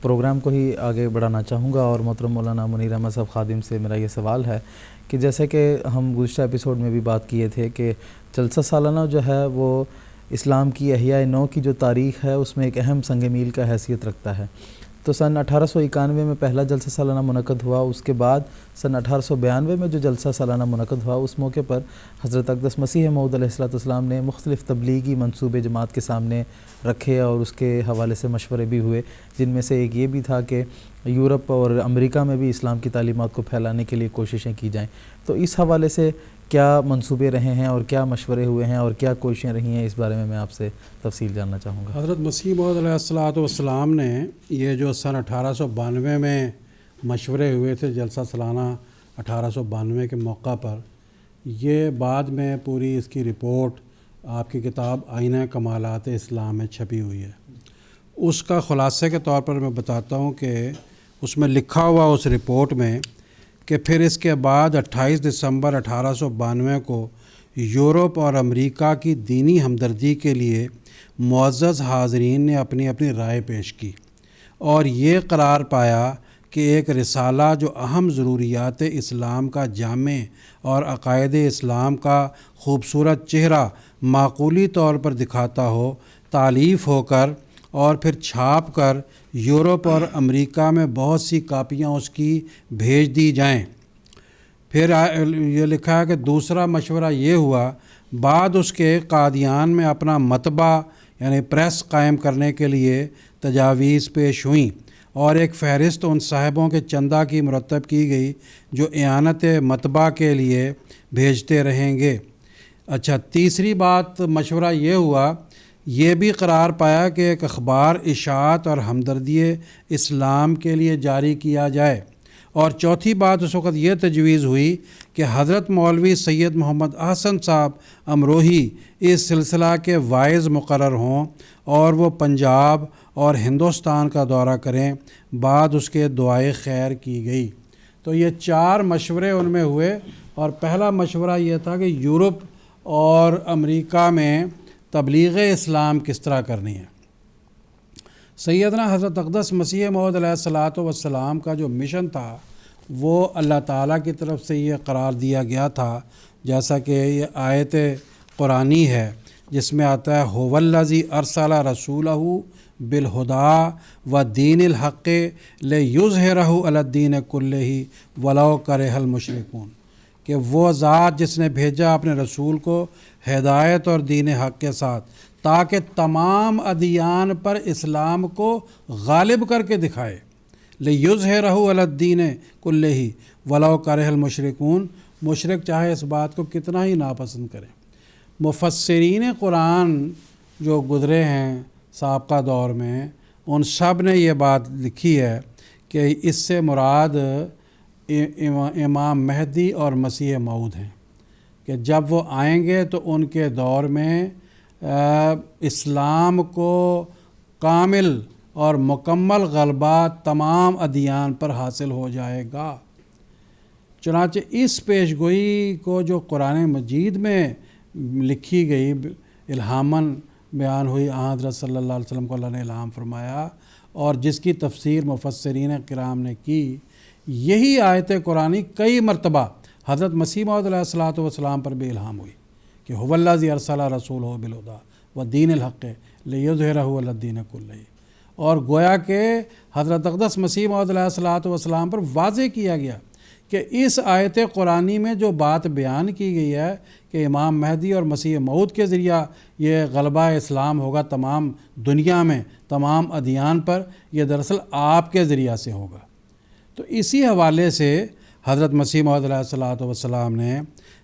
پروگرام کو ہی آگے بڑھانا چاہوں گا اور محترم مولانا منیر احمد صاحب خادم سے میرا یہ سوال ہے کہ جیسے کہ ہم گزشتہ ایپیسوڈ میں بھی بات کیے تھے کہ جلسہ سالانہ جو ہے وہ اسلام کی احیاء نو کی جو تاریخ ہے اس میں ایک اہم سنگ میل کا حیثیت رکھتا ہے. تو سن 1891 میں پہلا جلسہ سالانہ منعقد ہوا، اس کے بعد سن 1892 میں جو جلسہ سالانہ منعقد ہوا اس موقع پر حضرت اقدس مسیح موعود علیہ السلام نے مختلف تبلیغی منصوبے جماعت کے سامنے رکھے اور اس کے حوالے سے مشورے بھی ہوئے، جن میں سے ایک یہ بھی تھا کہ یورپ اور امریکہ میں بھی اسلام کی تعلیمات کو پھیلانے کے لیے کوششیں کی جائیں. تو اس حوالے سے کیا منصوبے رہے ہیں اور کیا مشورے ہوئے ہیں اور کیا کوششیں رہی ہیں، اس بارے میں آپ سے تفصیل جاننا چاہوں گا. حضرت مسیح موعود علیہ السلام نے یہ جو سن 1892 میں مشورے ہوئے تھے جلسہ سالانہ 1892 کے موقع پر، یہ بعد میں پوری اس کی رپورٹ آپ کی کتاب آئینہ کمالات اسلام میں چھپی ہوئی ہے. اس کا خلاصے کے طور پر میں بتاتا ہوں کہ اس میں لکھا ہوا اس رپورٹ میں کہ پھر اس کے بعد 28 دسمبر 1892 کو یورپ اور امریکہ کی دینی ہمدردی کے لیے معزز حاضرین نے اپنی اپنی رائے پیش کی اور یہ قرار پایا کہ ایک رسالہ جو اہم ضروریات اسلام کا جامع اور عقائد اسلام کا خوبصورت چہرہ معقولی طور پر دکھاتا ہو، تالیف ہو کر اور پھر چھاپ کر یورپ اور امریکہ میں بہت سی کاپیاں اس کی بھیج دی جائیں. پھر یہ لکھا ہے کہ دوسرا مشورہ یہ ہوا، بعد اس کے قادیان میں اپنا مطبع یعنی پریس قائم کرنے کے لیے تجاویز پیش ہوئیں اور ایک فہرست ان صاحبوں کے چندہ کی مرتب کی گئی جو اعانت مطبع کے لیے بھیجتے رہیں گے. اچھا، تیسری بات مشورہ یہ ہوا، یہ بھی قرار پایا کہ ایک اخبار اشاعت اور ہمدردی اسلام کے لیے جاری کیا جائے. اور چوتھی بات اس وقت یہ تجویز ہوئی کہ حضرت مولوی سید محمد احسن صاحب امروہی اس سلسلہ کے واعظ مقرر ہوں اور وہ پنجاب اور ہندوستان کا دورہ کریں. بعد اس کے دعائے خیر کی گئی. تو یہ 4 مشورے ان میں ہوئے اور پہلا مشورہ یہ تھا کہ یورپ اور امریکہ میں تبلیغ اسلام کس طرح کرنی ہے. سیدنا حضرت اقدس مسیح موعود علیہ الصلاۃ والسلام کا جو مشن تھا وہ اللہ تعالیٰ کی طرف سے یہ قرار دیا گیا تھا، جیسا کہ یہ آیت قرآنی ہے جس میں آتا ہے هو الذی ارسل رسولہ بالہدی ودین الحق لیظہرہ علی الدین کلہ ولو کرہ المشرکون، کہ وہ ذات جس نے بھیجا اپنے رسول کو ہدایت اور دین حق کے ساتھ تاکہ تمام ادیان پر اسلام کو غالب کر کے دکھائے، لیظہرہ علی الدین کلہ ولو کرہ المشرکون، مشرک چاہے اس بات کو کتنا ہی ناپسند کریں۔ مفسرین قرآن جو گزرے ہیں سابقہ دور میں، ان سب نے یہ بات لکھی ہے کہ اس سے مراد امام مہدی اور مسیح موعود ہیں، کہ جب وہ آئیں گے تو ان کے دور میں اسلام کو کامل اور مکمل غلبہ تمام ادیان پر حاصل ہو جائے گا۔ چنانچہ اس پیش گوئی کو جو قرآن مجید میں لکھی گئی، الہاماً بیان ہوئی، حضرت صلی اللہ علیہ وسلم کو اللہ نے الہام فرمایا، اور جس کی تفسیر مفسرین کرام نے کی، یہی آیت قرآنی کئی مرتبہ حضرت مسیح موعود علیہ الصلاۃ والسلام پر بھی الہام ہوئی کہ هو الذی ارسل رسولہ بالہدی ودین الحق لیظہرہ علی الدین کلہ، اور گویا کہ حضرت اقدس مسیح موعود علیہ الصلاۃ والسلام پر واضح کیا گیا کہ اس آیت قرآنی میں جو بات بیان کی گئی ہے کہ امام مہدی اور مسیح موعود کے ذریعہ یہ غلبہ اسلام ہوگا تمام دنیا میں تمام ادیان پر، یہ دراصل آپ کے ذریعہ سے ہوگا۔ تو اسی حوالے سے حضرت مسیح موعود علیہ الصلاۃ والسلام نے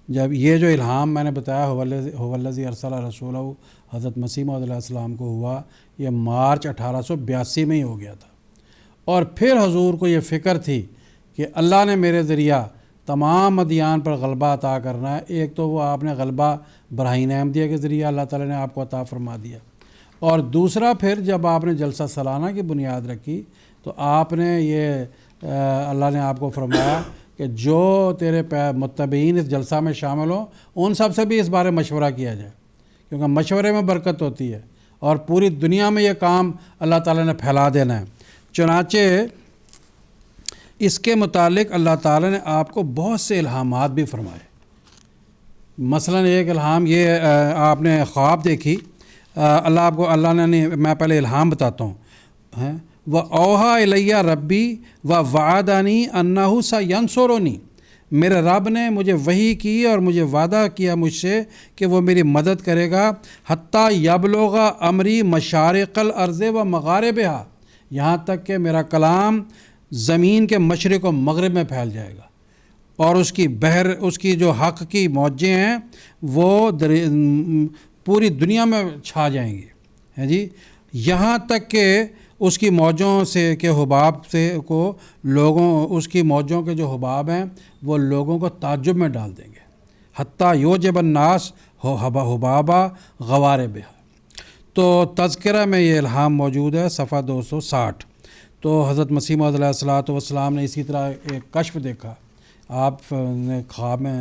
جب یہ جو الہام میں نے بتایا هو الذی ارسل رسولہ حضرت مسیح موعود علیہ السلام کو ہوا، یہ مارچ 1882 میں ہی ہو گیا تھا، اور پھر حضور کو یہ فکر تھی کہ اللہ نے میرے ذریعہ تمام ادیان پر غلبہ عطا کرنا ہے۔ ایک تو وہ آپ نے غلبہ براہین احمدیہ کے ذریعہ اللہ تعالیٰ نے آپ کو عطا فرما دیا، اور دوسرا پھر جب آپ نے جلسہ سالانہ کی بنیاد رکھی تو آپ نے یہ اللہ نے آپ کو فرمایا کہ جو تیرے متبعین اس جلسہ میں شامل ہوں ان سب سے بھی اس بارے مشورہ کیا جائے، کیونکہ مشورے میں برکت ہوتی ہے، اور پوری دنیا میں یہ کام اللہ تعالیٰ نے پھیلا دینا ہے۔ چنانچہ اس کے متعلق اللہ تعالیٰ نے آپ کو بہت سے الہامات بھی فرمائے۔ مثلا ایک الہام یہ آپ نے خواب دیکھی، اللہ نے میں پہلے الہام بتاتا ہوں، وَأَوْحَىٰ إِلَيَّ رَبِّي وَوَعَدَنِي أَنَّهُ سَيَنصُرُنِي، میرے رب نے مجھے وحی کی اور مجھے وعدہ کیا مجھ سے کہ وہ میری مدد کرے گا، حتیٰ یبلغ امری مشارق الارض و مغاربہا، یہاں تک کہ میرا کلام زمین کے مشرق و مغرب میں پھیل جائے گا، اور اس کی جو حق کی موجیں ہیں وہ پوری دنیا میں چھا جائیں گی، ہے جی، یہاں تک کہ اس کی موجوں سے کہ حباب سے کو لوگوں، اس کی موجوں کے جو حباب ہیں وہ لوگوں کو تعجب میں ڈال دیں گے، حتیٰ یوجب الناس حبابا غواربہا۔ تو تذکرہ میں یہ الہام موجود ہے صفحہ 260۔ تو حضرت مسیح موعود علیہ الصلاۃ والسلام نے اسی طرح ایک کشف دیکھا، آپ نے خواب میں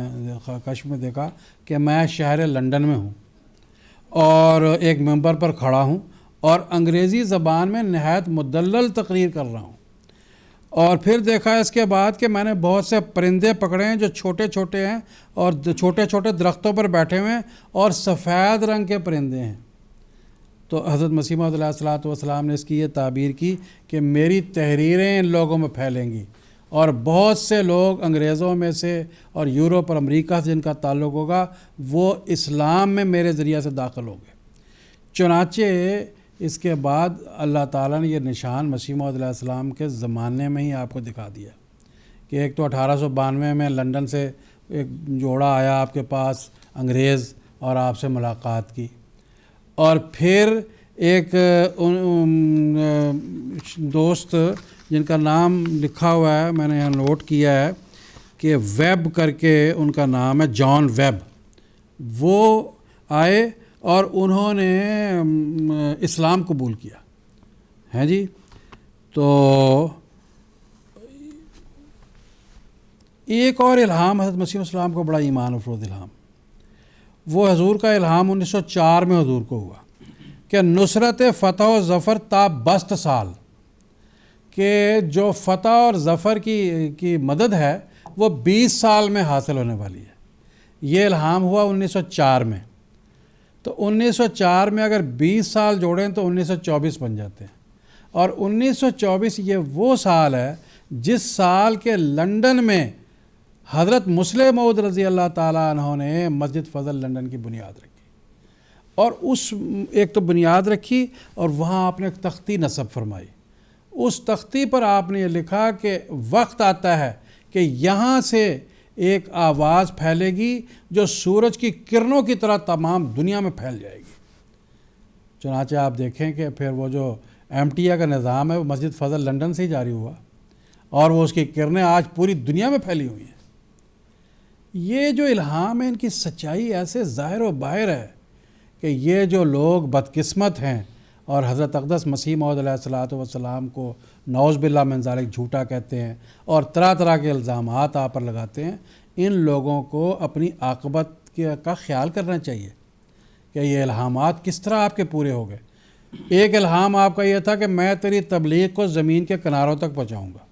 کشف میں دیکھا کہ میں شہر لندن میں ہوں اور ایک ممبر پر کھڑا ہوں اور انگریزی زبان میں نہایت مدلل تقریر کر رہا ہوں، اور پھر دیکھا اس کے بعد کہ میں نے بہت سے پرندے پکڑے ہیں جو چھوٹے چھوٹے ہیں اور چھوٹے چھوٹے درختوں پر بیٹھے ہوئے ہیں اور سفید رنگ کے پرندے ہیں۔ تو حضرت مسیح موعود علیہ الصلاۃ والسلام نے اس کی یہ تعبیر کی کہ میری تحریریں ان لوگوں میں پھیلیں گی، اور بہت سے لوگ انگریزوں میں سے اور یورپ اور امریکہ سے جن کا تعلق ہوگا وہ اسلام میں میرے ذریعہ سے داخل ہو گئے۔ چنانچہ اس کے بعد اللہ تعالیٰ نے یہ نشان مسیح موعود علیہ السلام کے زمانے میں ہی آپ کو دکھا دیا کہ ایک تو 1892 میں لندن سے ایک جوڑا آیا آپ کے پاس انگریز اور آپ سے ملاقات کی، اور پھر ایک دوست جن کا نام لکھا ہوا ہے میں نے یہاں نوٹ کیا ہے کہ ویب کر کے ان کا نام ہے، جان ویب، وہ آئے اور انہوں نے اسلام قبول کیا ہے جی۔ تو ایک اور الہام حضرت مسیح السلام کو بڑا ایمان افروز الہام، وہ حضور کا الہام 1904 میں حضور کو ہوا کہ نصرت فتح و ظفر تا بست سال، کہ جو فتح اور ظفر کی مدد ہے وہ 20 سال میں حاصل ہونے والی ہے۔ یہ الہام ہوا 1904 میں، تو 1904 میں اگر 20 سال جوڑیں تو 1924 بن جاتے ہیں، اور 1924 یہ وہ سال ہے جس سال کے لنڈن میں حضرت مسلم موعود رضی اللہ تعالیٰ عنہ نے مسجد فضل لنڈن کی بنیاد رکھی، اور اس ایک تو بنیاد رکھی اور وہاں آپ نے ایک تختی نصب فرمائی۔ اس تختی پر آپ نے یہ لکھا کہ وقت آتا ہے کہ یہاں سے ایک آواز پھیلے گی جو سورج کی کرنوں کی طرح تمام دنیا میں پھیل جائے گی۔ چنانچہ آپ دیکھیں کہ پھر وہ جو MTA کا نظام ہے وہ مسجد فضل لنڈن سے ہی جاری ہوا، اور وہ اس کی کرنیں آج پوری دنیا میں پھیلی ہوئی ہیں۔ یہ جو الہام ہے ان کی سچائی ایسے ظاہر و باہر ہے کہ یہ جو لوگ بدقسمت ہیں اور حضرت اقدس مسیح موعود علیہ الصلوۃ والسلام کو نعوذ باللہ من ذالک جھوٹا کہتے ہیں اور طرح طرح کے الزامات آپ پر لگاتے ہیں، ان لوگوں کو اپنی عاقبت کا خیال کرنا چاہیے کہ یہ الہامات کس طرح آپ کے پورے ہو گئے۔ ایک الہام آپ کا یہ تھا کہ میں تیری تبلیغ کو زمین کے کناروں تک پہنچاؤں گا۔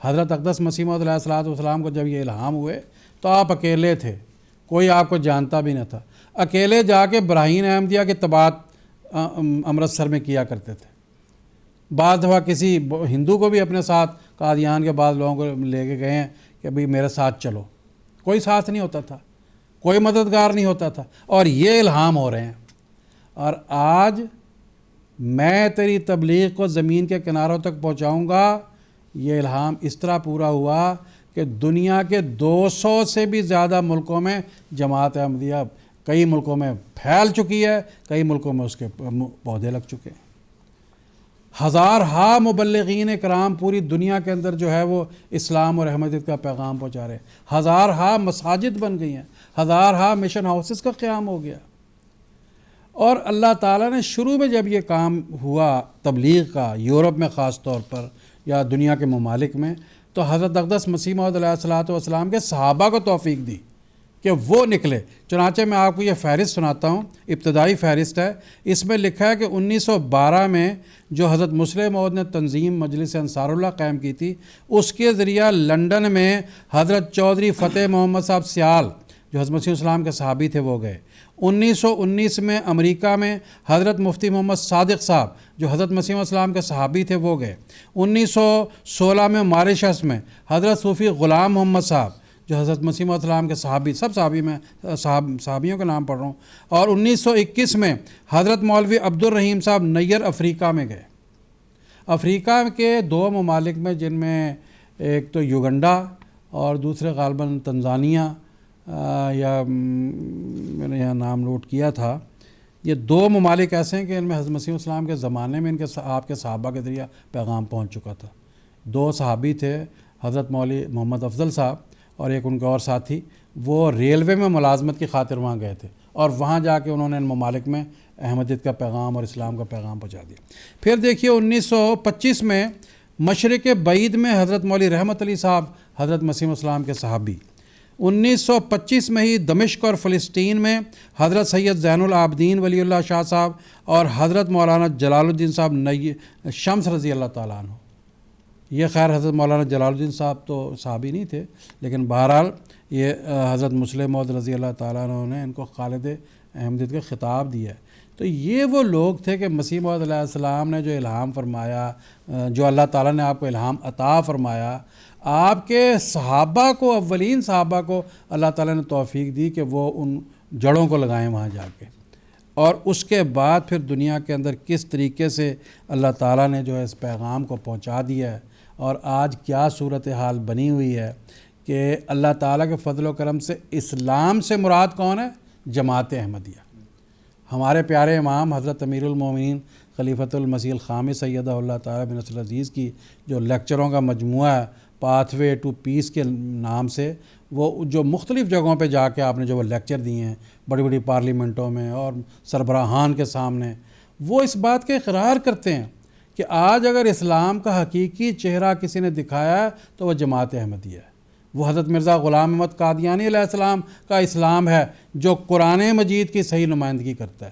حضرت اقدس مسیح موعود علیہ الصلوۃ والسلام کو جب یہ الہام ہوئے تو آپ اکیلے تھے، کوئی آپ کو جانتا بھی نہ تھا، اکیلے جا کے براہین احمدیہ کے تبعات امرتسر میں کیا کرتے تھے۔ بعض دفعہ کسی ہندو کو بھی اپنے ساتھ قادیان کے بعض لوگوں کو لے کے گئے ہیں کہ بھئی میرے ساتھ چلو، کوئی ساتھ نہیں ہوتا تھا، کوئی مددگار نہیں ہوتا تھا، اور یہ الہام ہو رہے ہیں۔ اور آج میں تیری تبلیغ کو زمین کے کناروں تک پہنچاؤں گا، یہ الہام اس طرح پورا ہوا کہ دنیا کے 200 سے بھی زیادہ ملکوں میں جماعت احمدیہ کئی ملکوں میں پھیل چکی ہے، کئی ملکوں میں اس کے پودے لگ چکے ہیں۔ ہزارہا مبلغین کرام پوری دنیا کے اندر جو ہے وہ اسلام اور احمدیت کا پیغام پہنچا رہے ہیں، ہزارہا مساجد بن گئی ہیں، ہزارہا مشن ہاؤسز کا قیام ہو گیا۔ اور اللہ تعالیٰ نے شروع میں جب یہ کام ہوا تبلیغ کا، یورپ میں خاص طور پر یا دنیا کے ممالک میں، تو حضرت اقدس مسیح موعود علیہ الصلوۃ والسلام کے صحابہ کو توفیق دی کہ وہ نکلے۔ چنانچہ میں آپ کو یہ فہرست سناتا ہوں، ابتدائی فہرست ہے، اس میں لکھا ہے کہ 1912 میں جو حضرت مسلم موعود نے تنظیم مجلس انصار اللہ قائم کی تھی، اس کے ذریعہ لنڈن میں حضرت چودھری فتح محمد صاحب سیال جو حضرت مسیح السلام کے صحابی تھے وہ گئے۔ 1919 میں امریکہ میں حضرت مفتی محمد صادق صاحب جو حضرت مسیح السلام کے صحابی تھے وہ گئے۔ 1916 میں ماریشس میں حضرت صوفی غلام محمد صاحب جو حضرت مسیح السلام کے صحابی، سب صحابی میں صحابیوں کے نام پڑھ رہا ہوں، اور 1921 میں حضرت مولوی عبدالرحیم صاحب نیر افریقہ میں گئے۔ افریقہ کے 2 ممالک میں، جن میں ایک تو یوگنڈا اور دوسرے غالباً تنزانیہ، یا میں نے یہاں نام نوٹ کیا تھا، یہ 2 ممالک ایسے ہیں کہ ان میں حضرت مسیح السلام کے زمانے میں آپ کے صحابہ کے ذریعہ پیغام پہنچ چکا تھا۔ 2 صحابی تھے، حضرت مولوی محمد افضل صاحب اور ایک ان کے اور ساتھی، وہ ریلوے میں ملازمت کی خاطر وہاں گئے تھے، اور وہاں جا کے انہوں نے ان ممالک میں احمدیت کا پیغام اور اسلام کا پیغام پہنچا دیا۔ پھر دیکھیے 1925 میں مشرق بعید میں حضرت مولوی رحمت علی صاحب حضرت مسیح السلام کے صحابی۔ 1925 میں ہی دمشق اور فلسطین میں حضرت سید زین العابدین ولی اللہ شاہ صاحب اور حضرت مولانا جلال الدین صاحب شمس رضی اللہ تعالیٰ عنہ۔ یہ خیر حضرت مولانا جلال الدین صاحب تو صحابی نہیں تھے، لیکن بہرحال یہ حضرت مسلم موعود رضی اللہ تعالیٰ عنہ نے ان کو خالد احمدیت کا خطاب دیا ہے۔ تو یہ وہ لوگ تھے کہ مسیح موعود علیہ السلام نے جو الہام فرمایا، جو اللہ تعالیٰ نے آپ کو الہام عطا فرمایا، آپ کے صحابہ کو، اولین صحابہ کو اللہ تعالیٰ نے توفیق دی کہ وہ ان جڑوں کو لگائیں وہاں جا کے، اور اس کے بعد پھر دنیا کے اندر کس طریقے سے اللہ تعالیٰ نے جو ہے اس پیغام کو پہنچا دیا ہے، اور آج کیا صورتحال بنی ہوئی ہے کہ اللہ تعالیٰ کے فضل و کرم سے اسلام سے مراد کون ہے؟ جماعت احمدیہ۔ ہمارے پیارے امام حضرت امیر المومنین خلیفۃ المسیح الخامس سیدہ اللہ تعالیٰ بن نصر العزیز کی جو لیکچروں کا مجموعہ ہے پاتھ وے ٹو پیس کے نام سے، وہ جو مختلف جگہوں پہ جا کے آپ نے جو وہ لیکچر دیے ہیں بڑی بڑی پارلیمنٹوں میں اور سربراہان کے سامنے، وہ اس بات کا اقرار کرتے ہیں کہ آج اگر اسلام کا حقیقی چہرہ کسی نے دکھایا ہے تو وہ جماعت احمدیہ ہے۔ وہ حضرت مرزا غلام احمد قادیانی علیہ السلام کا اسلام ہے جو قرآن مجید کی صحیح نمائندگی کرتا ہے۔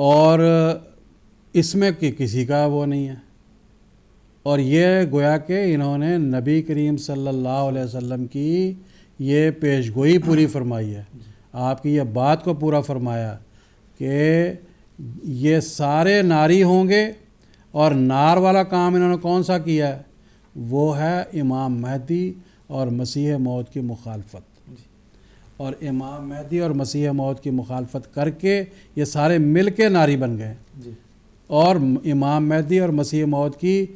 اور اس میں کسی کا وہ نہیں ہے. اور یہ گویا کہ انہوں نے نبی کریم صلی اللہ علیہ وسلم کی یہ پیش گوئی پوری فرمائی ہے, آپ کی یہ بات کو پورا فرمایا کہ یہ سارے ناری ہوں گے. اور نار والا کام انہوں نے کون سا کیا ہے؟ وہ ہے امام مہدی اور مسیح موعود کی مخالفت. اور امام مہدی اور مسیح موعود کی مخالفت کر کے یہ سارے مل کے ناری بن گئے. اور امام مہدی اور مسیح موعود کی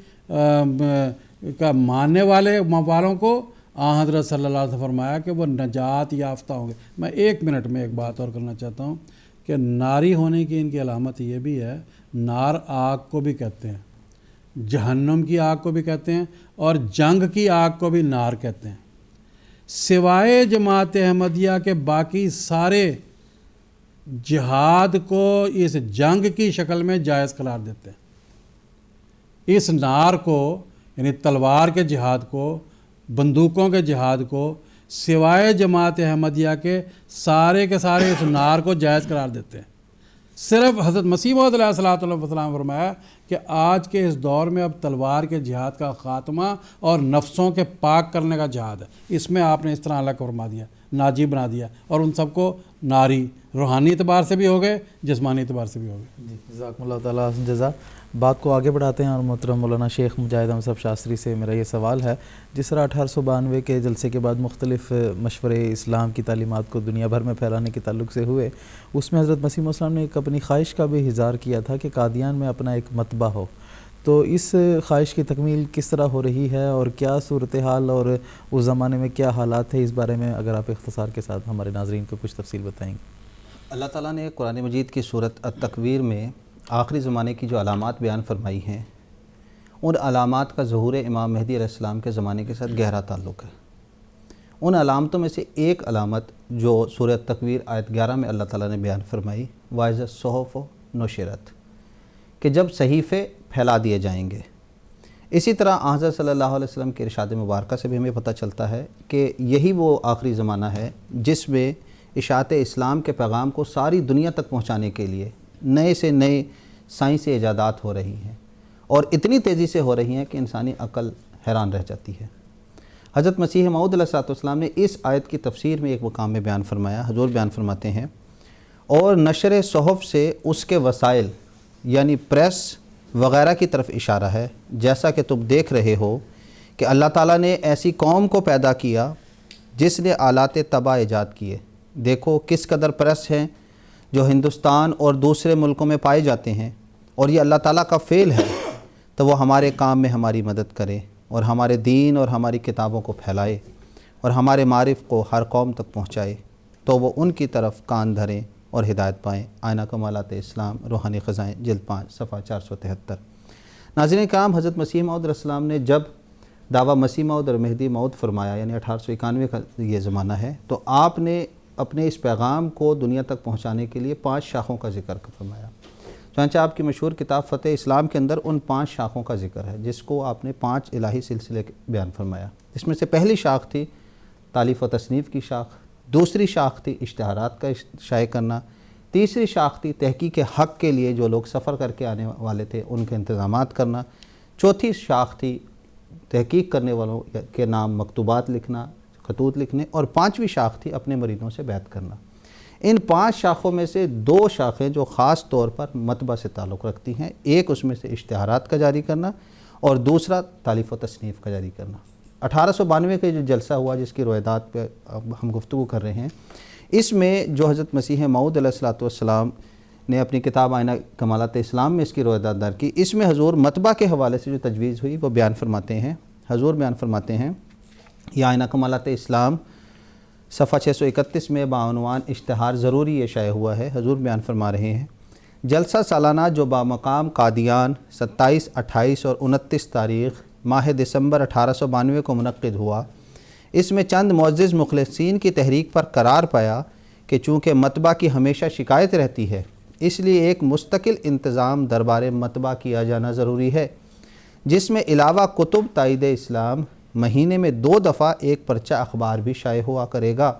کا ماننے والوں کو حضرت صلی اللہ علیہ وسلم فرمایا کہ وہ نجات یافتہ ہوں گے. میں 1 منٹ میں ایک بات اور کرنا چاہتا ہوں کہ ناری ہونے کی ان کی علامت یہ بھی ہے, نار آگ کو بھی کہتے ہیں, جہنم کی آگ کو بھی کہتے ہیں, اور جنگ کی آگ کو بھی نار کہتے ہیں. سوائے جماعت احمدیہ کے باقی سارے جہاد کو اس جنگ کی شکل میں جائز قرار دیتے ہیں. اس نار کو یعنی تلوار کے جہاد کو, بندوقوں کے جہاد کو, سوائے جماعت احمدیہ کے سارے اس نار کو جائز قرار دیتے ہیں. صرف حضرت مسیح موعود علیہ الصلوۃ والسلام فرمایا کہ آج کے اس دور میں اب تلوار کے جہاد کا خاتمہ اور نفسوں کے پاک کرنے کا جہاد ہے. اس میں آپ نے اس طرح الگ فرما دیا, ناجی بنا دیا, اور ان سب کو ناری روحانی اعتبار سے بھی ہو گئے, جسمانی اعتبار سے بھی ہو گئے. جی جزاکم اللہ تعالیٰ جزا. بات کو آگے بڑھاتے ہیں اور محترم مولانا شیخ مجاہد احمد صاحب شاستری سے میرا یہ سوال ہے. جس طرح 1892 کے جلسے کے بعد مختلف مشورے اسلام کی تعلیمات کو دنیا بھر میں پھیلانے کے تعلق سے ہوئے, اس میں حضرت مسیح موعود نے ایک اپنی خواہش کا بھی اظہار کیا تھا کہ قادیان میں اپنا ایک مطبع ہو. تو اس خواہش کی تکمیل کس طرح ہو رہی ہے اور کیا صورتحال اور اس زمانے میں کیا حالات ہے, اس بارے میں اگر آپ اختصار کے ساتھ ہمارے ناظرین کو کچھ تفصیل بتائیں گے. اللہ تعالیٰ نے قرآن مجید کی سورۃ التکویر میں آخری زمانے کی جو علامات بیان فرمائی ہیں, ان علامات کا ظہور امام مہدی علیہ السلام کے زمانے کے ساتھ گہرا تعلق ہے. ان علامتوں میں سے ایک علامت جو سورۃ التکویر آیت 11 میں اللہ تعالیٰ نے بیان فرمائی, وَإِذَا الصُّحُفُ نُشِرَتْ, کہ جب صحیفے پھیلا دیے جائیں گے. اسی طرح حضرت صلی اللہ علیہ وسلم کے ارشاد مبارکہ سے بھی ہمیں پتہ چلتا ہے کہ یہی وہ آخری زمانہ ہے جس میں اشاعت اسلام کے پیغام کو ساری دنیا تک پہنچانے کے لیے نئے سے نئے سائنسی ایجادات ہو رہی ہیں, اور اتنی تیزی سے ہو رہی ہیں کہ انسانی عقل حیران رہ جاتی ہے. حضرت مسیح موعود علیہ السلام نے اس آیت کی تفسیر میں ایک مقام میں بیان فرمایا. حضور بیان فرماتے ہیں, اور نشر صحف سے اس کے وسائل یعنی پریس وغیرہ کی طرف اشارہ ہے, جیسا کہ تم دیکھ رہے ہو کہ اللہ تعالیٰ نے ایسی قوم کو پیدا کیا جس نے آلات طبع ایجاد کیے. دیکھو کس قدر پریس ہیں جو ہندوستان اور دوسرے ملکوں میں پائے جاتے ہیں, اور یہ اللہ تعالیٰ کا فعل ہے, تو وہ ہمارے کام میں ہماری مدد کرے اور ہمارے دین اور ہماری کتابوں کو پھیلائے اور ہمارے معارف کو ہر قوم تک پہنچائے, تو وہ ان کی طرف کان دھریں اور ہدایت پائیں. آئینہ کمالات اسلام روحانی خزائیں جلد 5 صفحہ 473. ناظرین کرام, حضرت مسیح موعود علیہ السلام نے جب دعویٰ مسیح موعود اور مہدی موعود فرمایا, یعنی 1891 کا یہ زمانہ ہے, تو آپ نے اپنے اس پیغام کو دنیا تک پہنچانے کے لیے 5 شاخوں کا ذکر فرمایا. چنانچہ آپ کی مشہور کتاب فتح اسلام کے اندر ان 5 شاخوں کا ذکر ہے, جس کو آپ نے 5 الہی سلسلے بیان فرمایا. اس میں سے پہلی شاخ تھی تالیف و تصنیف کی شاخ, دوسری شاخ تھی اشتہارات کا شائع کرنا, تیسری شاخ تھی تحقیق حق کے لیے جو لوگ سفر کر کے آنے والے تھے ان کے انتظامات کرنا, چوتھی شاخ تھی تحقیق کرنے والوں کے نام مکتوبات لکھنا, خطوط لکھنے, اور 5ویں شاخ تھی اپنے مریدوں سے بیعت کرنا. ان 5 شاخوں میں سے 2 شاخیں جو خاص طور پر مطبع سے تعلق رکھتی ہیں, ایک اس میں سے اشتہارات کا جاری کرنا اور دوسرا تالیف و تصنیف کا جاری کرنا. 1892 کا جو جلسہ ہوا جس کی روایات پہ ہم گفتگو کر رہے ہیں, اس میں جو حضرت مسیح موعود علیہ السلام نے اپنی کتاب آئینہ کمالات اسلام میں اس کی روایات دار کی, اس میں حضور مطبع کے حوالے سے جو تجویز ہوئی وہ بیان فرماتے ہیں. حضور بیان فرماتے ہیں, یہ آئینہ کمالات اسلام صفحہ 631 میں بعنوان اشتہار ضروری یہ شائع ہوا ہے. حضور بیان فرما رہے ہیں, جلسہ سالانہ جو بامقام قادیان 27, 28 اور 29 تاریخ ماہ دسمبر 1892 کو منعقد ہوا, اس میں چند معزز مخلصین کی تحریک پر قرار پایا کہ چونکہ مطبع کی ہمیشہ شکایت رہتی ہے, اس لیے ایک مستقل انتظام دربار مطبع کیا جانا ضروری ہے, جس میں علاوہ کتب تائید اسلام مہینے میں 2 دفعہ ایک پرچہ اخبار بھی شائع ہوا کرے گا,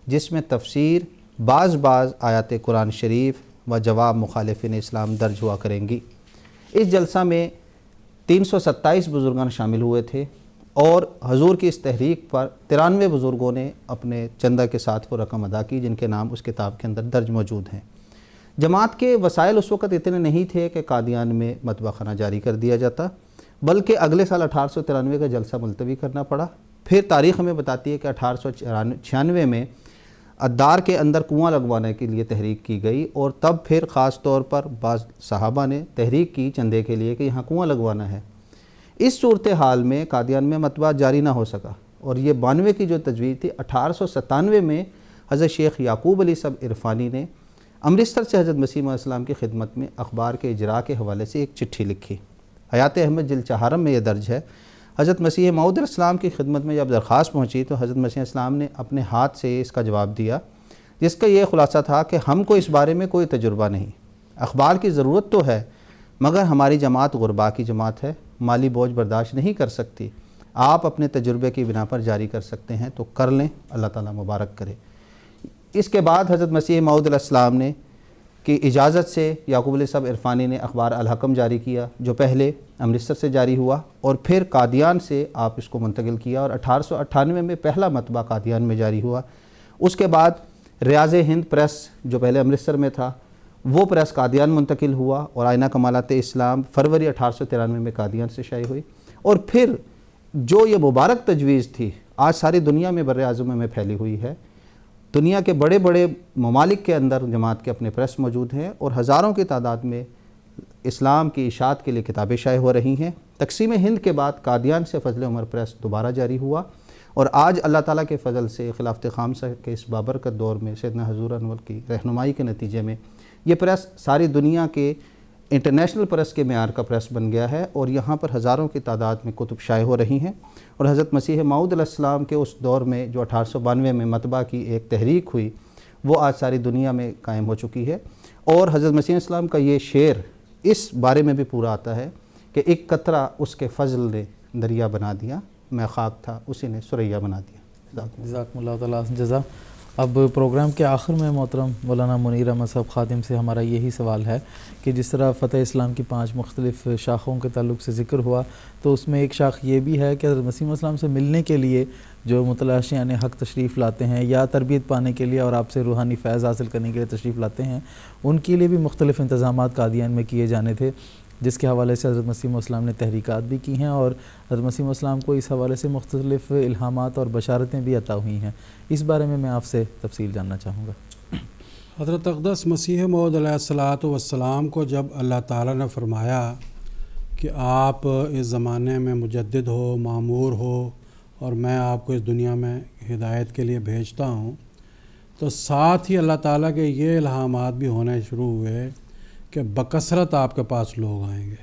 جس میں تفسیر, بعض آیات قرآن شریف, و جواب مخالفین اسلام درج ہوا کریں گی۔ اس جلسہ میں 327 بزرگان شامل ہوئے تھے اور حضور کی اس تحریک پر 93 بزرگوں نے اپنے چندہ کے ساتھ وہ رقم ادا کی جن کے نام اس کتاب کے اندر درج موجود ہیں۔ جماعت کے وسائل اس وقت اتنے نہیں تھے کہ قادیان میں مطبع خانہ جاری کر دیا جاتا، بلکہ اگلے سال 1893 کا جلسہ ملتوی کرنا پڑا۔ پھر تاریخ ہمیں بتاتی ہے کہ 1896 میں ادار کے اندر کنواں لگوانے کے لیے تحریک کی گئی، اور تب پھر خاص طور پر بعض صحابہ نے تحریک کی چندے کے لیے کہ یہاں کنواں لگوانا ہے۔ اس صورتحال میں قادیان میں مطبع جاری نہ ہو سکا، اور یہ 92 کی جو تجویز تھی، 1897 میں حضرت شیخ یعقوب علی صاحب عرفانی نے امرتسر سے حضرت مسیح علیہ السلام کی خدمت میں اخبار کے اجراء کے حوالے سے ایک چٹھی لکھی۔ حیات احمد جلد 4 میں یہ درج ہے۔ حضرت مسیح موعود علیہ السلام کی خدمت میں جب درخواست پہنچی تو حضرت مسیح علیہ السلام نے اپنے ہاتھ سے اس کا جواب دیا، جس کا یہ خلاصہ تھا کہ ہم کو اس بارے میں کوئی تجربہ نہیں، اخبار کی ضرورت تو ہے مگر ہماری جماعت غربا کی جماعت ہے، مالی بوجھ برداشت نہیں کر سکتی، آپ اپنے تجربے کی بنا پر جاری کر سکتے ہیں تو کر لیں، اللہ تعالیٰ مبارک کرے۔ اس کے بعد حضرت مسیح موعود علیہ السلام نے کی اجازت سے یعقوب علی صاحب عرفانی نے اخبار الحکم جاری کیا، جو پہلے امرتسر سے جاری ہوا اور پھر قادیان سے آپ اس کو منتقل کیا، اور 1898 میں پہلا مطبع قادیان میں جاری ہوا۔ اس کے بعد ریاض ہند پریس جو پہلے امرتسر میں تھا وہ پریس قادیان منتقل ہوا، اور آئینہ کمالات اسلام فروری 1893 میں قادیان سے شائع ہوئی۔ اور پھر جو یہ مبارک تجویز تھی آج ساری دنیا میں بر اعظم میں پھیلی ہوئی ہے، دنیا کے بڑے بڑے ممالک کے اندر جماعت کے اپنے پریس موجود ہیں، اور ہزاروں کی تعداد میں اسلام کی اشاعت کے لیے کتابیں شائع ہو رہی ہیں۔ تقسیم ہند کے بعد قادیان سے فضل عمر پریس دوبارہ جاری ہوا، اور آج اللہ تعالیٰ کے فضل سے خلافت خامسہ کے اس بابرکت دور میں سیدنا حضور انور کی رہنمائی کے نتیجے میں یہ پریس ساری دنیا کے انٹرنیشنل پریس کے معیار کا پریس بن گیا ہے، اور یہاں پر ہزاروں کی تعداد میں کتب شائع ہو رہی ہیں۔ اور حضرت مسیح موعود علیہ السلام کے اس دور میں جو 1892 میں مطبع کی ایک تحریک ہوئی وہ آج ساری دنیا میں قائم ہو چکی ہے، اور حضرت مسیح علیہ السلام کا یہ شعر اس بارے میں بھی پورا آتا ہے کہ ایک قطرہ اس کے فضل نے دریا بنا دیا، میں خاک تھا اسی نے سریا بنا دیا۔ جزاکم اللہ تعالیٰ جزا۔ اب پروگرام کے آخر میں محترم مولانا منیر احمد صاحب خادم سے ہمارا یہی سوال ہے کہ جس طرح فتح اسلام کی 5 مختلف شاخوں کے تعلق سے ذکر ہوا، تو اس میں ایک شاخ یہ بھی ہے کہ حضرت مسیح علیہ السلام سے ملنے کے لیے جو متلاشیان حق تشریف لاتے ہیں یا تربیت پانے کے لیے اور آپ سے روحانی فیض حاصل کرنے کے لیے تشریف لاتے ہیں، ان کے لیے بھی مختلف انتظامات قادیان میں کیے جانے تھے، جس کے حوالے سے حضرت مسیح علیہ السلام نے تحریکات بھی کی ہیں، اور حضرت مسیح علیہ السلام کو اس حوالے سے مختلف الہامات اور بشارتیں بھی عطا ہوئی ہیں۔ اس بارے میں آپ سے تفصیل جاننا چاہوں گا۔ حضرت اقدس مسیح موعود علیہ الصلاۃ والسلام کو جب اللہ تعالیٰ نے فرمایا کہ آپ اس زمانے میں مجدد ہو، معمور ہو، اور میں آپ کو اس دنیا میں ہدایت کے لیے بھیجتا ہوں، تو ساتھ ہی اللہ تعالیٰ کے یہ الہامات بھی ہونے شروع ہوئے کہ بکثرت آپ کے پاس لوگ آئیں گے۔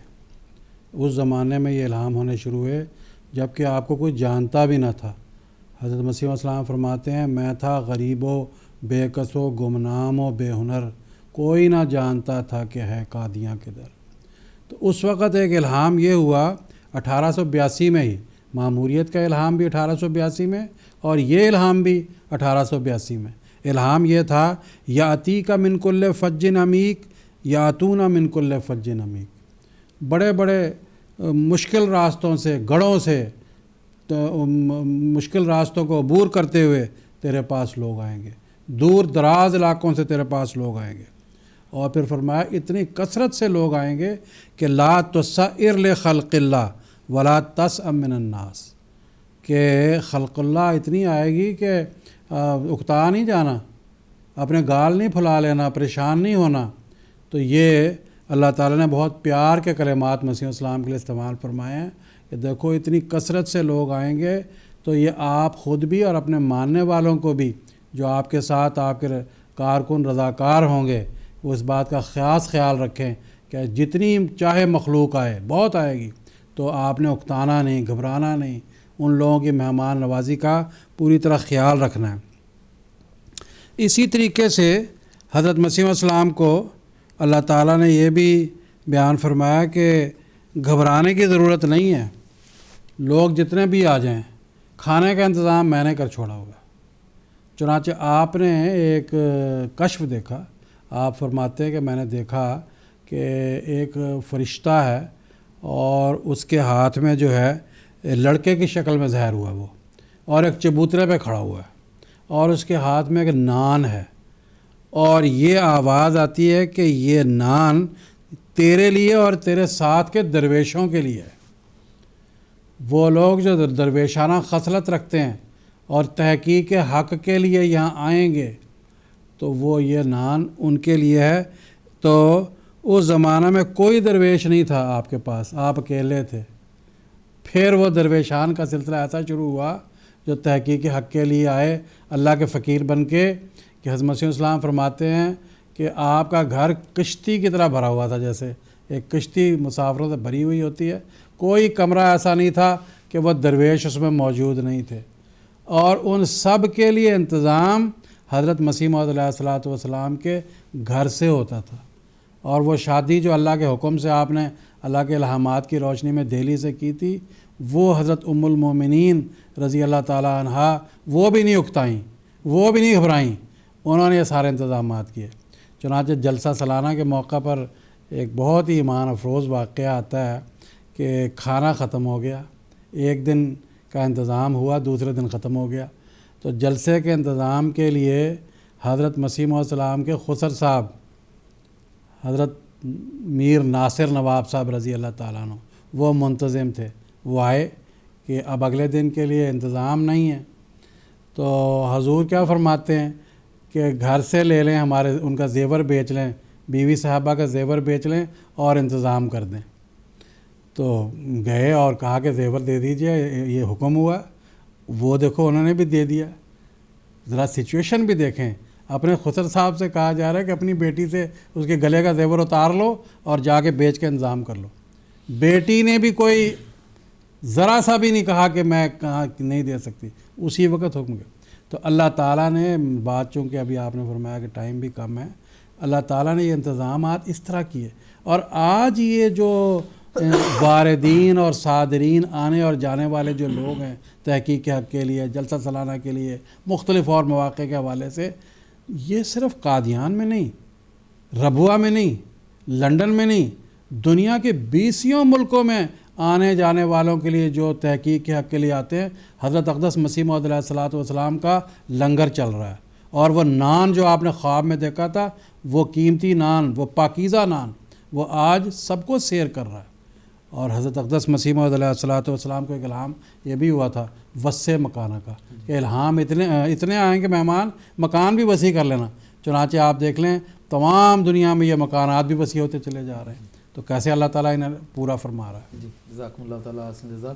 اس زمانے میں یہ الہام ہونے شروع ہوئے جب کہ آپ کو کوئی جانتا بھی نہ تھا۔ حضرت مسیح علیہ السلام فرماتے ہیں میں تھا غریب و بے کس و گمنام و بے ہنر، کوئی نہ جانتا تھا کہ ہے قادیاں کدھر۔ تو اس وقت ایک الہام یہ ہوا 1882 میں ہی، معموریت کا الہام بھی 1882 میں اور یہ الہام بھی 1882 میں۔ الہام یہ تھا یاتی کا من کل فج عمیق یاتون من کل فج عمیق، بڑے بڑے مشکل راستوں سے، گڑھوں سے، مشکل راستوں کو عبور کرتے ہوئے تیرے پاس لوگ آئیں گے، دور دراز علاقوں سے تیرے پاس لوگ آئیں گے۔ اور پھر فرمایا اتنی کثرت سے لوگ آئیں گے کہ لا تسعر لخلق اللہ ولا تسأم من الناس، کہ خلق اللہ اتنی آئے گی کہ اکتا نہیں جانا، اپنے گال نہیں پھلا لینا، پریشان نہیں ہونا۔ تو یہ اللہ تعالیٰ نے بہت پیار کے کلمات مسیح السلام کے لیے استعمال فرمائے ہیں کہ دیکھو اتنی کثرت سے لوگ آئیں گے، تو یہ آپ خود بھی اور اپنے ماننے والوں کو بھی جو آپ کے ساتھ آپ کے کارکن رضاکار ہوں گے، وہ اس بات کا خیال رکھیں کہ جتنی چاہے مخلوق آئے، بہت آئے گی، تو آپ نے اکتانا نہیں، گھبرانا نہیں، ان لوگوں کی مہمان نوازی کا پوری طرح خیال رکھنا ہے۔ اسی طریقے سے حضرت مسیح علیہ السلام کو اللہ تعالیٰ نے یہ بھی بیان فرمایا کہ گھبرانے کی ضرورت نہیں ہے، لوگ جتنے بھی آ جائیں، کھانے کا انتظام میں نے کر چھوڑا ہوگا۔ چنانچہ آپ نے ایک کشف دیکھا، آپ فرماتے ہیں کہ میں نے دیکھا کہ ایک فرشتہ ہے اور اس کے ہاتھ میں جو ہے لڑکے کی شکل میں ظاہر ہوا وہ، اور ایک چبوترے پہ کھڑا ہوا ہے اور اس کے ہاتھ میں ایک نان ہے، اور یہ آواز آتی ہے کہ یہ نان تیرے لیے اور تیرے ساتھ کے درویشوں کے لیے ہے۔ وہ لوگ جو درویشانہ خصلت رکھتے ہیں اور تحقیق حق کے لیے یہاں آئیں گے تو وہ یہ نان ان کے لیے ہے۔ تو اس زمانہ میں کوئی درویش نہیں تھا آپ کے پاس، آپ اکیلے تھے۔ پھر وہ درویشان کا سلسلہ ایسا شروع ہوا جو تحقیق حق کے لیے آئے اللہ کے فقیر بن کے، کہ حضرت مسیح السلام فرماتے ہیں کہ آپ کا گھر کشتی کی طرح بھرا ہوا تھا، جیسے ایک کشتی مسافروں سے بھری ہوئی ہوتی ہے، کوئی کمرہ ایسا نہیں تھا کہ وہ درویش اس میں موجود نہیں تھے، اور ان سب کے لیے انتظام حضرت مسیح موعود علیہ الصلوۃ والسلام کے گھر سے ہوتا تھا۔ اور وہ شادی جو اللہ کے حکم سے آپ نے اللہ کے الہامات کی روشنی میں دہلی سے کی تھی، وہ حضرت ام المومنین رضی اللہ تعالیٰ عنہا وہ بھی نہیں اکتائیں، وہ بھی نہیں گھبرائیں، انہوں نے یہ سارے انتظامات کیے۔ چنانچہ جلسہ سالانہ کے موقع پر ایک بہت ہی ایمان افروز واقعہ آتا ہے کہ کھانا ختم ہو گیا، ایک دن کا انتظام ہوا، دوسرے دن ختم ہو گیا، تو جلسے کے انتظام کے لیے حضرت مسیح موعود السلام کے خسر صاحب حضرت میر ناصر نواب صاحب رضی اللہ تعالیٰ عنہ وہ منتظم تھے۔ وہ آئے کہ اب اگلے دن کے لیے انتظام نہیں ہے، تو حضور کیا فرماتے ہیں کہ گھر سے لے لیں، ہمارے ان کا زیور بیچ لیں، بیوی صاحبہ کا زیور بیچ لیں اور انتظام کر دیں۔ تو گئے اور کہا کہ زیور دے دیجئے، یہ حکم ہوا۔ وہ دیکھو انہوں نے بھی دے دیا۔ ذرا سچویشن بھی دیکھیں، اپنے خسر صاحب سے کہا جا رہا ہے کہ اپنی بیٹی سے اس کے گلے کا زیور اتار لو اور جا کے بیچ کے انتظام کر لو۔ بیٹی نے بھی کوئی ذرا سا بھی نہیں کہا کہ میں کہاں نہیں دے سکتی، اسی وقت حکم کیا۔ تو اللہ تعالیٰ نے بات، چونکہ ابھی آپ نے فرمایا کہ ٹائم بھی کم ہے، اللہ تعالیٰ نے یہ انتظامات اس طرح کیے۔ اور آج یہ جو واردین اور صادرین آنے اور جانے والے جو لوگ ہیں تحقیق حق کے لیے، جلسہ سالانہ کے لیے، مختلف اور مواقع کے حوالے سے، یہ صرف قادیان میں نہیں، ربوہ میں نہیں، لنڈن میں نہیں، دنیا کے 20 ملکوں میں آنے جانے والوں کے لیے جو تحقیق کے حق کے لیے آتے ہیں، حضرت اقدس مسیح موعود علیہ الصلوۃ والسلام کا لنگر چل رہا ہے۔ اور وہ نان جو آپ نے خواب میں دیکھا تھا، وہ قیمتی نان، وہ پاکیزہ نان، وہ آج سب کو سیر کر رہا ہے۔ اور حضرت اقدس مسیح موعود علیہ الصلوۃ والسلام کو ایک الہام یہ بھی ہوا تھا وسع مکانہ کا، کہ الہام اتنے آئیں کہ مہمان مکان بھی وسیع کر لینا۔ چنانچہ آپ دیکھ لیں تمام دنیا میں یہ مکانات بھی وسیع ہوتے چلے جا رہے ہیں، تو کیسے اللہ تعالیٰ انہیں پورا فرما رہا ہے۔ جی جزاکم اللہ تعالیٰ احسن جزا۔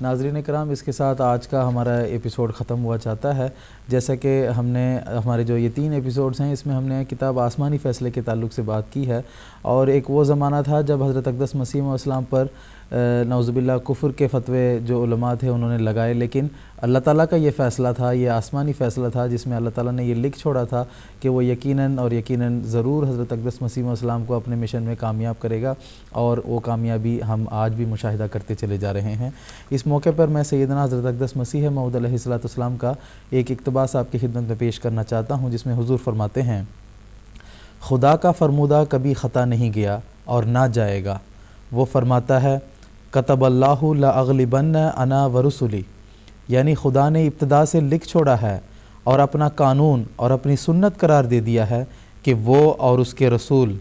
ناظرین کرام، اس کے ساتھ آج کا ہمارا ایپیسوڈ ختم ہوا چاہتا ہے۔ جیسا کہ ہم نے ہمارے جو یہ 3 ایپیسوڈز ہیں، اس میں ہم نے کتاب آسمانی فیصلے کے تعلق سے بات کی ہے، اور ایک وہ زمانہ تھا جب حضرت اقدس مسیح موعود السلام پر نعوذ باللہ کفر کے فتوے جو علماء تھے انہوں نے لگائے، لیکن اللہ تعالیٰ کا یہ فیصلہ تھا، یہ آسمانی فیصلہ تھا، جس میں اللہ تعالیٰ نے یہ لکھ چھوڑا تھا کہ وہ یقیناً ضرور حضرت اقدس مسیح موعود السلام کو اپنے مشن میں کامیاب کرے گا، اور وہ کامیابی ہم آج بھی مشاہدہ کرتے چلے جا رہے ہیں۔ اس موقع پر میں سیدنا حضرت اقدس مسیح موعود علیہ السلام کا ایک اقتباس آپ کی خدمت میں پیش کرنا چاہتا ہوں، جس میں حضور فرماتے ہیں، خدا کا فرمودہ کبھی خطا نہیں گیا اور نہ جائے گا۔ وہ فرماتا ہے، کتب اللہ لاغلبن انا ورسلی، یعنی خدا نے ابتدا سے لکھ چھوڑا ہے اور اپنا قانون اور اپنی سنت قرار دے دیا ہے کہ وہ اور اس کے رسول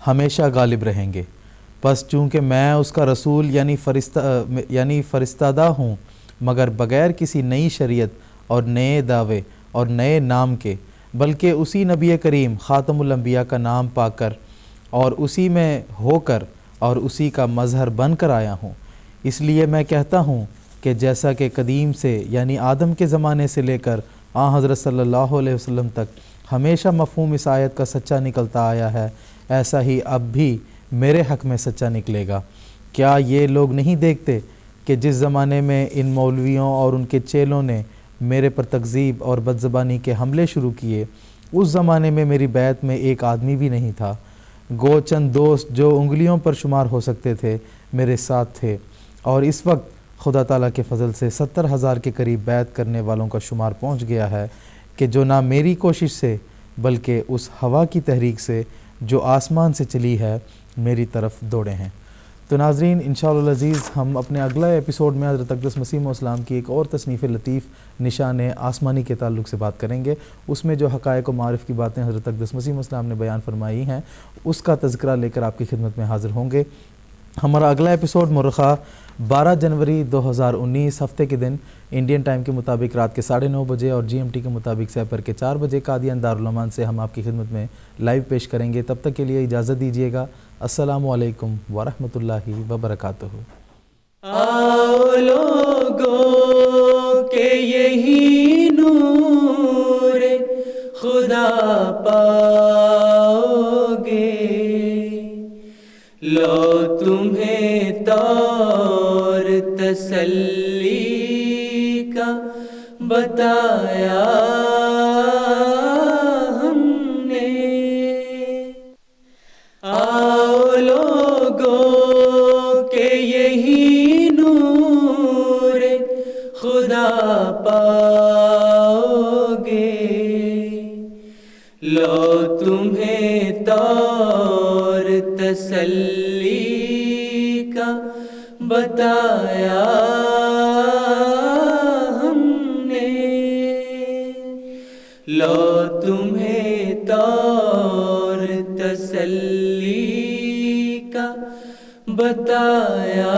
ہمیشہ غالب رہیں گے۔ پس چونکہ میں اس کا رسول یعنی فرستادہ ہوں، مگر بغیر کسی نئی شریعت اور نئے دعوے اور نئے نام کے، بلکہ اسی نبی کریم خاتم الانبیاء کا نام پا کر اور اسی میں ہو کر اور اسی کا مظہر بن کر آیا ہوں۔ اس لیے میں کہتا ہوں کہ جیسا کہ قدیم سے یعنی آدم کے زمانے سے لے کر حضرت صلی اللہ علیہ وسلم تک ہمیشہ مفہوم اس آیت کا سچا نکلتا آیا ہے، ایسا ہی اب بھی میرے حق میں سچا نکلے گا۔ کیا یہ لوگ نہیں دیکھتے کہ جس زمانے میں ان مولویوں اور ان کے چیلوں نے میرے پر تکذیب اور بدزبانی کے حملے شروع کیے، اس زمانے میں میری بیعت میں ایک آدمی بھی نہیں تھا، گو چند دوست جو انگلیوں پر شمار ہو سکتے تھے میرے ساتھ تھے، اور اس وقت خدا تعالیٰ کے فضل سے 70,000 کے قریب بیعت کرنے والوں کا شمار پہنچ گیا ہے، کہ جو نہ میری کوشش سے بلکہ اس ہوا کی تحریک سے جو آسمان سے چلی ہے میری طرف دوڑے ہیں۔ تو ناظرین انشاءاللہ العزیز ہم اپنے اگلا ایپیسوڈ میں حضرت اقدس مسیح موعود السلام کی ایک اور تصنیف لطیف نشان آسمانی کے تعلق سے بات کریں گے۔ اس میں جو حقائق و معارف کی باتیں حضرت اقدس مسیح موعود السلام نے بیان فرمائی ہیں اس کا تذکرہ لے کر آپ کی خدمت میں حاضر ہوں گے۔ ہمارا اگلا ایپیسوڈ مورخہ 12 جنوری 2019 ہفتے کے دن انڈین ٹائم کے مطابق رات کے 9:30 بجے اور جی ایم ٹی کے مطابق سحر کے 4 بجے قادیان دارالمان سے ہم آپ کی خدمت میں لائیو پیش کریں گے۔ تب تک کے لیے اجازت دیجیے گا۔ السلام علیکم ورحمۃ اللہ وبرکاتہ۔ آؤ لوگوں کہ یہی نور خدا پاؤ گے، لو تمہیں طور تسلی کا بتایا ہم نے۔ آؤ لوگوں کہ یہی نور خدا پاؤ گے، لو تمہیں طور تسلی کا بتایا ہم نے، لو تمہیں طور تسلی کا بتایا